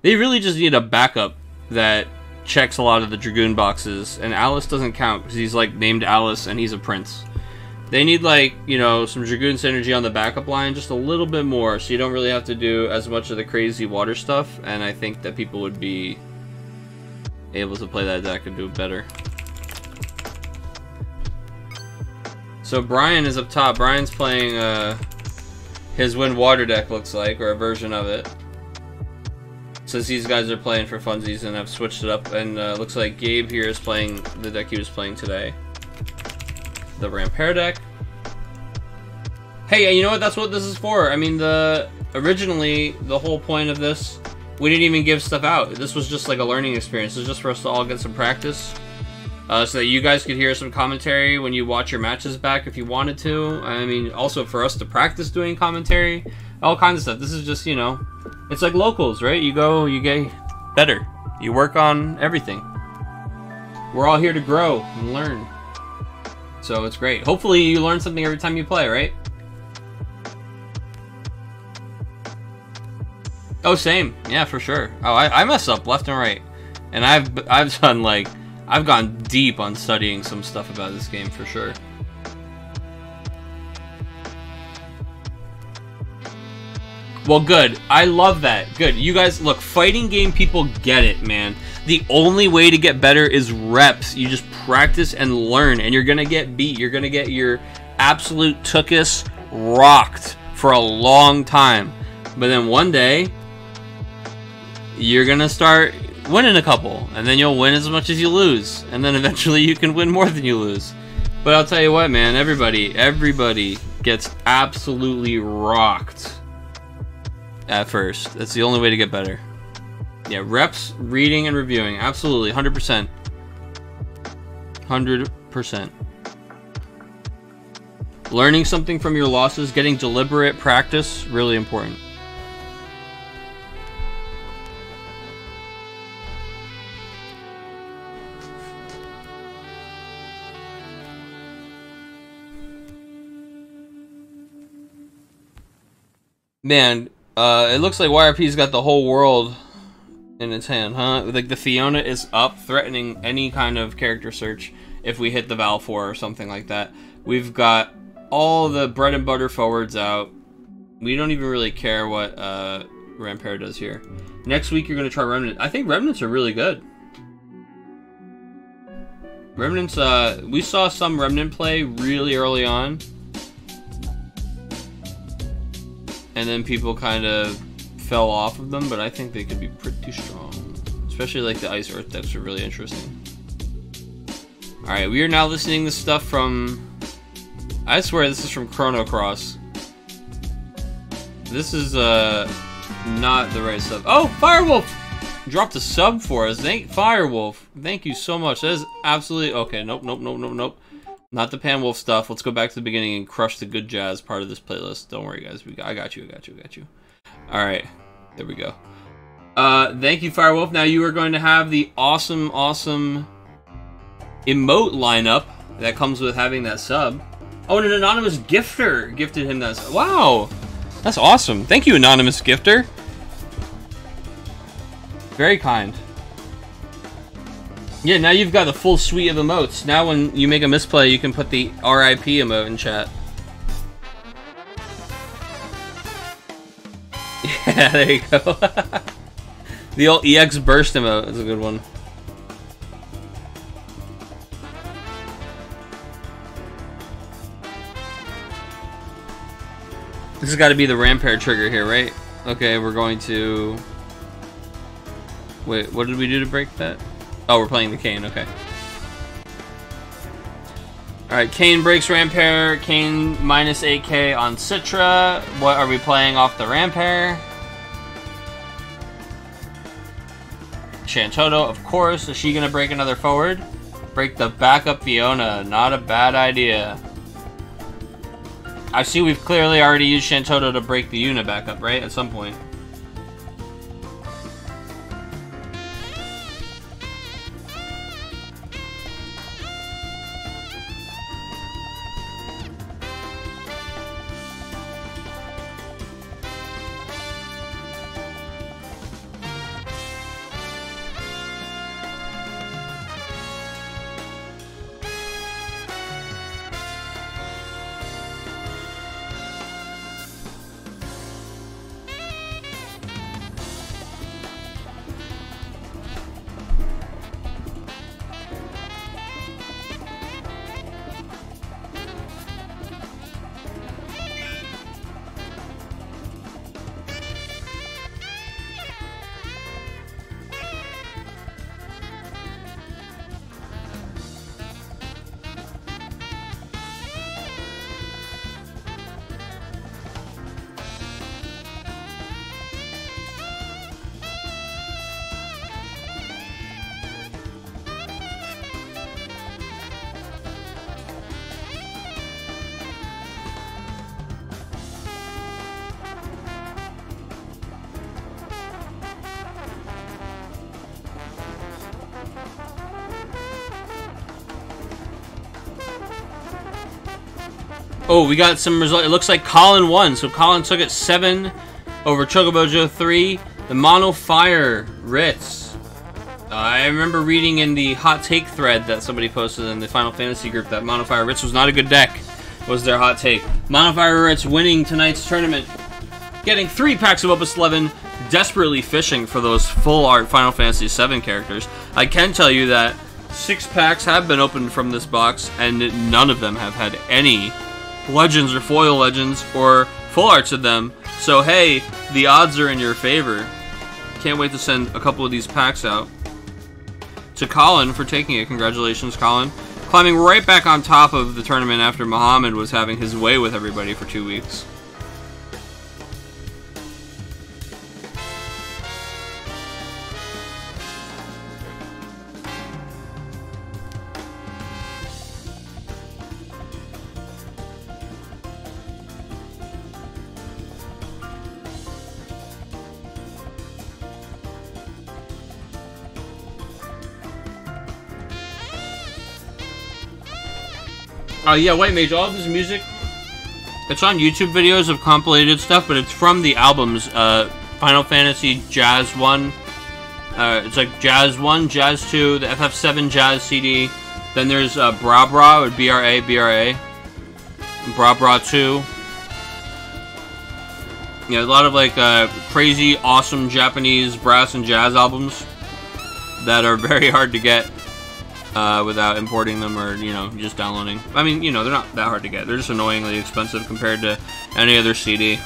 really just need a backup that checks a lot of the Dragoon boxes. And Alice doesn't count because he's like named Alice and he's a prince. They need, like, you know, some Dragoon synergy on the backup line, just a little bit more, so you don't really have to do as much of the crazy water stuff, and I think that people would be able to play that deck and do it better. So Brian is up top. Brian's playing his Wind Water deck, looks like, or a version of it. Since these guys are playing for funsies and have switched it up, and looks like Gabe here is playing the deck he was playing today. The Rampare deck. Hey, you know what? That's what this is for. I mean, originally, the whole point of this, we didn't even give stuff out. This was just like a learning experience. It was just for us to all get some practice. So that you guys could hear some commentary when you watch your matches back if you wanted to. I mean, also for us to practice doing commentary. All kinds of stuff. This is just, you know, it's like locals, right? You go, you get better. You work on everything. We're all here to grow and learn. So it's great. Hopefully you learn something every time you play, right? Oh, same. Yeah, for sure. Oh, I mess up left and right. And I've done, like, I've gone deep on studying some stuff about this game, for sure. Well, good. I love that. Good. You guys, look, fighting game people get it, man. The only way to get better is reps. You just practice and learn, and you're going to get beat. You're going to get your absolute tookus rocked for a long time. But then one day, you're going to start winning a couple, and then you'll win as much as you lose. And then eventually you can win more than you lose. But I'll tell you what, man, everybody gets absolutely rocked at first. That's the only way to get better. Yeah, reps, reading, and reviewing. Absolutely, 100%. 100%. Learning something from your losses, getting deliberate practice, really important. Man, it looks like YRP's got the whole world in its hand, huh? Like the Fiona is up, threatening any kind of character search if we hit the Val 4 or something like that. We've got all the bread and butter forwards out. We don't even really care what Rampare does here. Next week you're going to try Remnant. I think Remnants are really good. Remnants, we saw some Remnant play really early on. And then people kind of fell off of them, but I think they could be pretty strong. Especially like the Ice Earth decks are really interesting. Alright, we are now listening to stuff from... I swear this is from Chrono Cross. This is not the right sub. Oh, Firewolf! Dropped a sub for us. Firewolf. Thank you so much. That is absolutely... Okay, nope. Not the Panwolf stuff. Let's go back to the beginning and crush the good jazz part of this playlist. Don't worry, guys. I got you. Alright. There we go. Thank you, Firewolf. Now you are going to have the awesome emote lineup that comes with having that sub. Oh, and an anonymous gifter gifted him that sub. Wow! That's awesome. Thank you, anonymous gifter. Very kind. Yeah, now you've got the full suite of emotes. Now when you make a misplay, you can put the RIP emote in chat. Yeah, there you go. The old EX burst emote is a good one. This has got to be the Rampare trigger here, right? Okay, we're going to... Wait, what did we do to break that? Oh, we're playing the Kane, okay. Alright, Kane breaks Rampare. Kane minus 8k on Citra. What are we playing off the Rampare? Shantoto, of course. Is she gonna break another forward? Break the backup Fiona. Not a bad idea. I see we've clearly already used Shantoto to break the Yuna backup, right? At some point. Oh, we got some result. It looks like Colin won. So Colin took it 7 over Chocobojo 3. The Mono Fire Ritz. I remember reading in the hot take thread that somebody posted in the Final Fantasy group that Mono Fire Ritz was not a good deck. Was their hot take. Mono Fire Ritz winning tonight's tournament. Getting 3 packs of Opus 11. Desperately fishing for those full art Final Fantasy VII characters. I can tell you that 6 packs have been opened from this box, and none of them have had any legends or foil legends or full arts of them. So hey, the odds are in your favor. Can't wait to send a couple of these packs out to Colin for taking it. Congratulations, Colin. Climbing right back on top of the tournament after Muhammad was having his way with everybody for 2 weeks. Yeah, White Mage, all of his music, it's on YouTube videos of compilated stuff, but it's from the albums, Final Fantasy Jazz 1, it's like Jazz 1, Jazz 2, the FF7 Jazz CD, then there's Bra Bra, or BRA, Bra Bra 2, yeah, a lot of like crazy, awesome Japanese brass and jazz albums that are very hard to get. Without importing them or, you know, just downloading. I mean, you know, they're not that hard to get. They're just annoyingly expensive compared to any other CD.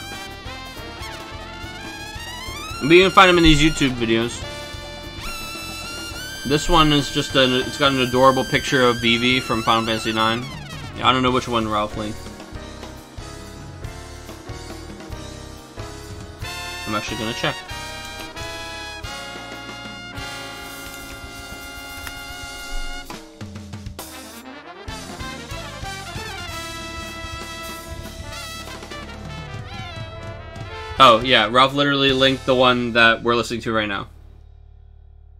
But you can find them in these YouTube videos. This one is just it's got an adorable picture of Vivi from Final Fantasy IX. Yeah, I don't know which one Ralph linked. I'm actually gonna check. Oh, yeah, Ralph literally linked the one that we're listening to right now.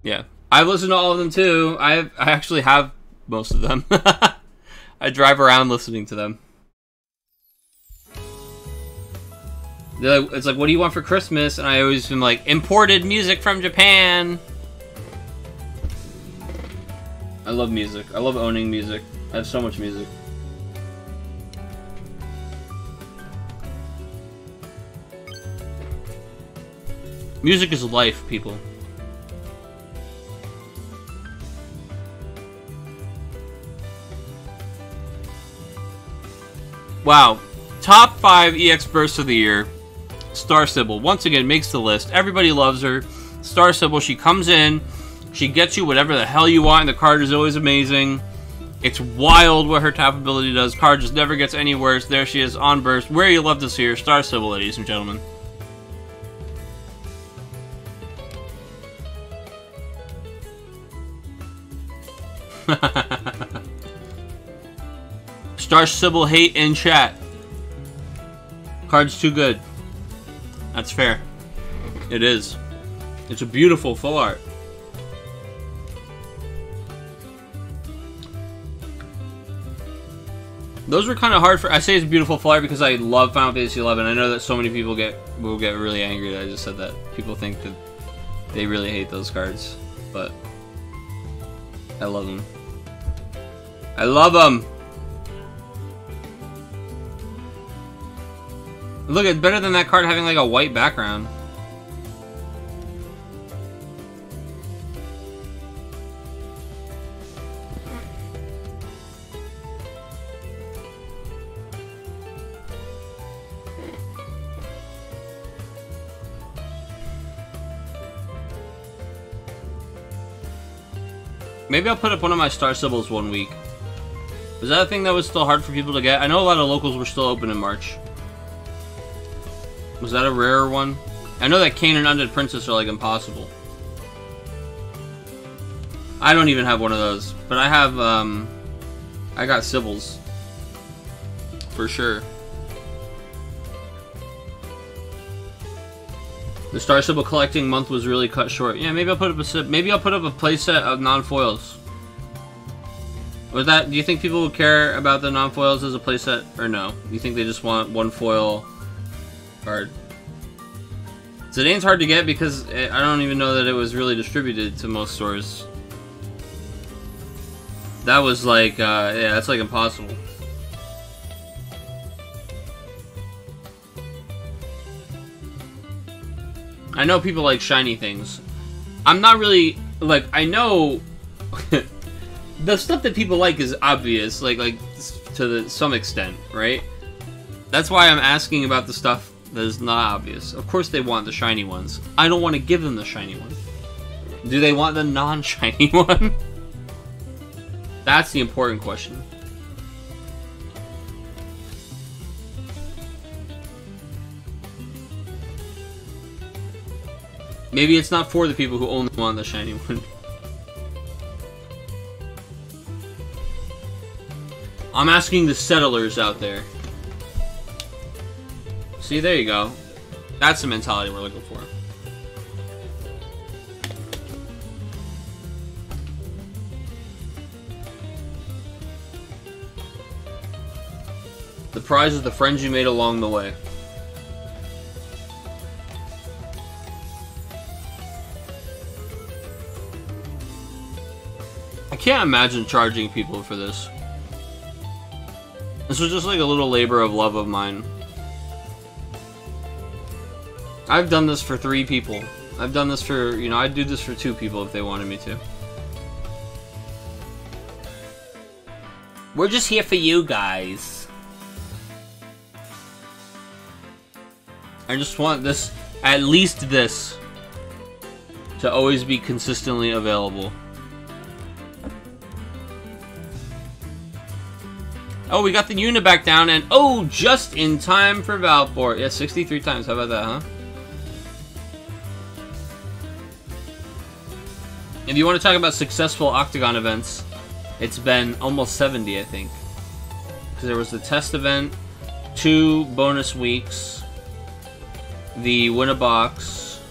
Yeah. I've listened to all of them, too. I actually have most of them. I drive around listening to them. It's like, what do you want for Christmas? And I always been like, imported music from Japan! I love music. I love owning music. I have so much music. Music is life, people. Wow. Top 5 EX bursts of the year. Star Sybil, once again, makes the list. Everybody loves her. Star Sybil, she comes in. She gets you whatever the hell you want, and the card is always amazing. It's wild what her tap ability does. Card just never gets any worse. There she is, on burst. Where you love to see her. Star Sybil, ladies and gentlemen. Star Sybil hate in chat. Card's too good. That's fair. It is. It's a beautiful full art. Those were kind of hard for. I say it's a beautiful full art because I love Final Fantasy XI. I know that so many people will get really angry that I just said that. People think that they really hate those cards, but I love them. I love them. Look, it's better than that card having like a white background. Maybe I'll put up one of my Star Sybils one week. Was that a thing that was still hard for people to get? I know a lot of locals were still open in March. Was that a rarer one? I know that Kane and Undead Princess are like impossible. I don't even have one of those, but I have I got Sybils for sure. The Star Sybil collecting month was really cut short. Yeah, maybe I'll put up a playset of non-foils. Was that? Do you think people would care about the non-foils as a playset, or no? Do you think they just want one foil card? Zidane's hard to get because I don't even know that it was really distributed to most stores. That was like, yeah, that's like impossible. I know people like shiny things. I'm not really, like, I know the stuff that people like is obvious, like to some extent, right? That's why I'm asking about the stuff that is not obvious. Of course they want the shiny ones. I don't want to give them the shiny one. Do they want the non-shiny one? That's the important question. Maybe it's not for the people who only want the shiny one. I'm asking the settlers out there. See, there you go. That's the mentality we're looking for. The prize is the friends you made along the way. I can't imagine charging people for this. This was just like a little labor of love of mine. I've done this for 3 people. I've done this for, you know, I'd do this for 2 people if they wanted me to. We're just here for you guys. I just want this, at least this, to always be consistently available. Oh, we got the unit back down, and oh, just in time for Valport. Yeah, 63 times. How about that, huh? If you want to talk about successful Octagon events, it's been almost 70, I think. Because there was the test event, 2 bonus weeks, the win a box.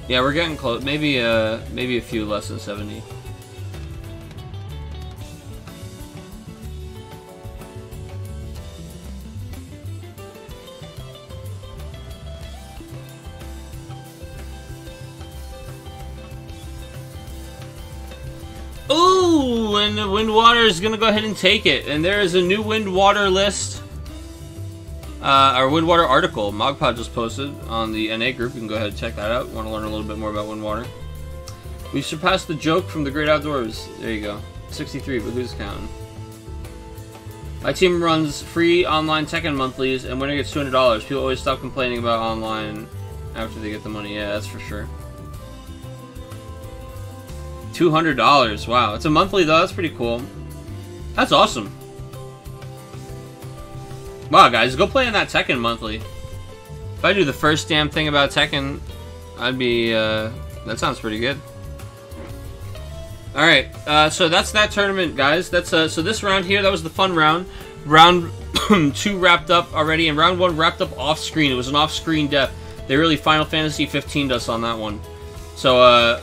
Yeah, we're getting close. Maybe a few less than 70. Ooh, and the Windwater is gonna go ahead and take it. And there is a new Windwater list. Our Windwater article, Mogpod just posted on the NA group. You can go ahead and check that out. Want to learn a little bit more about Windwater. We surpassed the joke from the Great Outdoors. There you go. 63, but who's counting? My team runs free online Tekken monthlies, and winner gets $200. People always stop complaining about online after they get the money. Yeah, that's for sure. $200. Wow, it's a monthly though. That's pretty cool. That's awesome. Wow, guys, go play in that Tekken monthly. If I do the first damn thing about Tekken, I'd be. That sounds pretty good. All right, so that's that tournament, guys. That's so this round here, that was the fun round. Round 2 wrapped up already, and round 1 wrapped up off screen. It was an off-screen death. They really Final Fantasy 15'd us on that one. So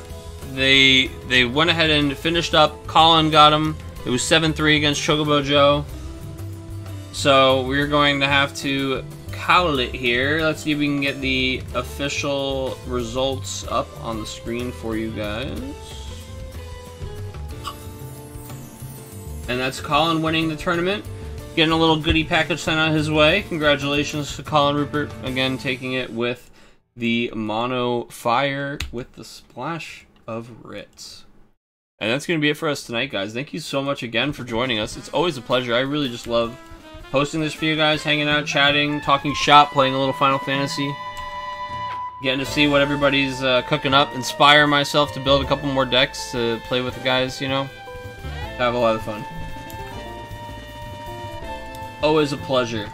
they went ahead and finished up. Colin got him. It was 7-3 against Chocobo Joe. So we're going to have to call it here. Let's see if we can get the official results up on the screen for you guys. And that's Colin winning the tournament. Getting a little goodie package sent out his way. Congratulations to Colin Rupert. Again, taking it with the Mono Fire with the splash of Ritz. And that's going to be it for us tonight, guys. Thank you so much again for joining us. It's always a pleasure. I really just love hosting this for you guys, hanging out, chatting, talking shop, playing a little Final Fantasy. Getting to see what everybody's cooking up. Inspire myself to build a couple more decks to play with the guys, you know. Have a lot of fun. Always a pleasure.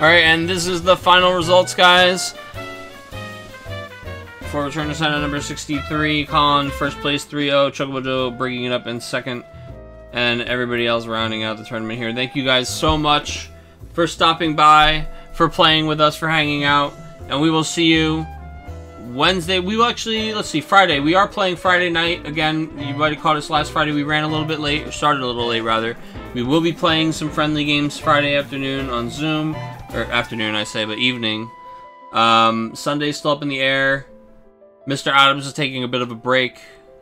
Alright, and this is the final results, guys. For Return to Sender number 63, Colin, first place 3-0, Chocobo bringing it up in second, and everybody else rounding out the tournament here. Thank you guys so much for stopping by, for playing with us, for hanging out, and we will see you Wednesday. We will actually, let's see, Friday. We are playing Friday night. Again, you might have caught us last Friday. We ran a little bit late, or started a little late, rather. We will be playing some friendly games Friday afternoon on Zoom, or afternoon, I say, but evening. Sunday's still up in the air. Mr. Adams is taking a bit of a break,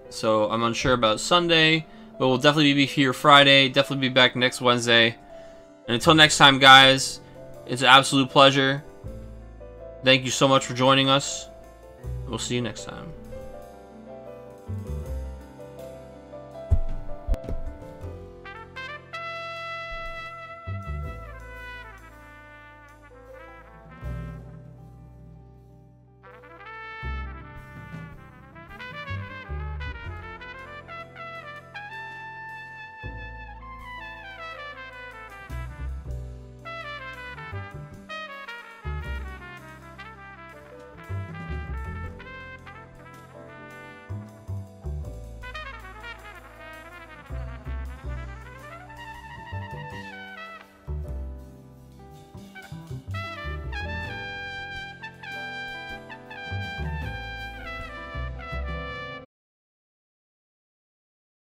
so I'm unsure about Sunday, but we'll definitely be here Friday, definitely be back next Wednesday. And until next time, guys, it's an absolute pleasure. Thank you so much for joining us. We'll see you next time.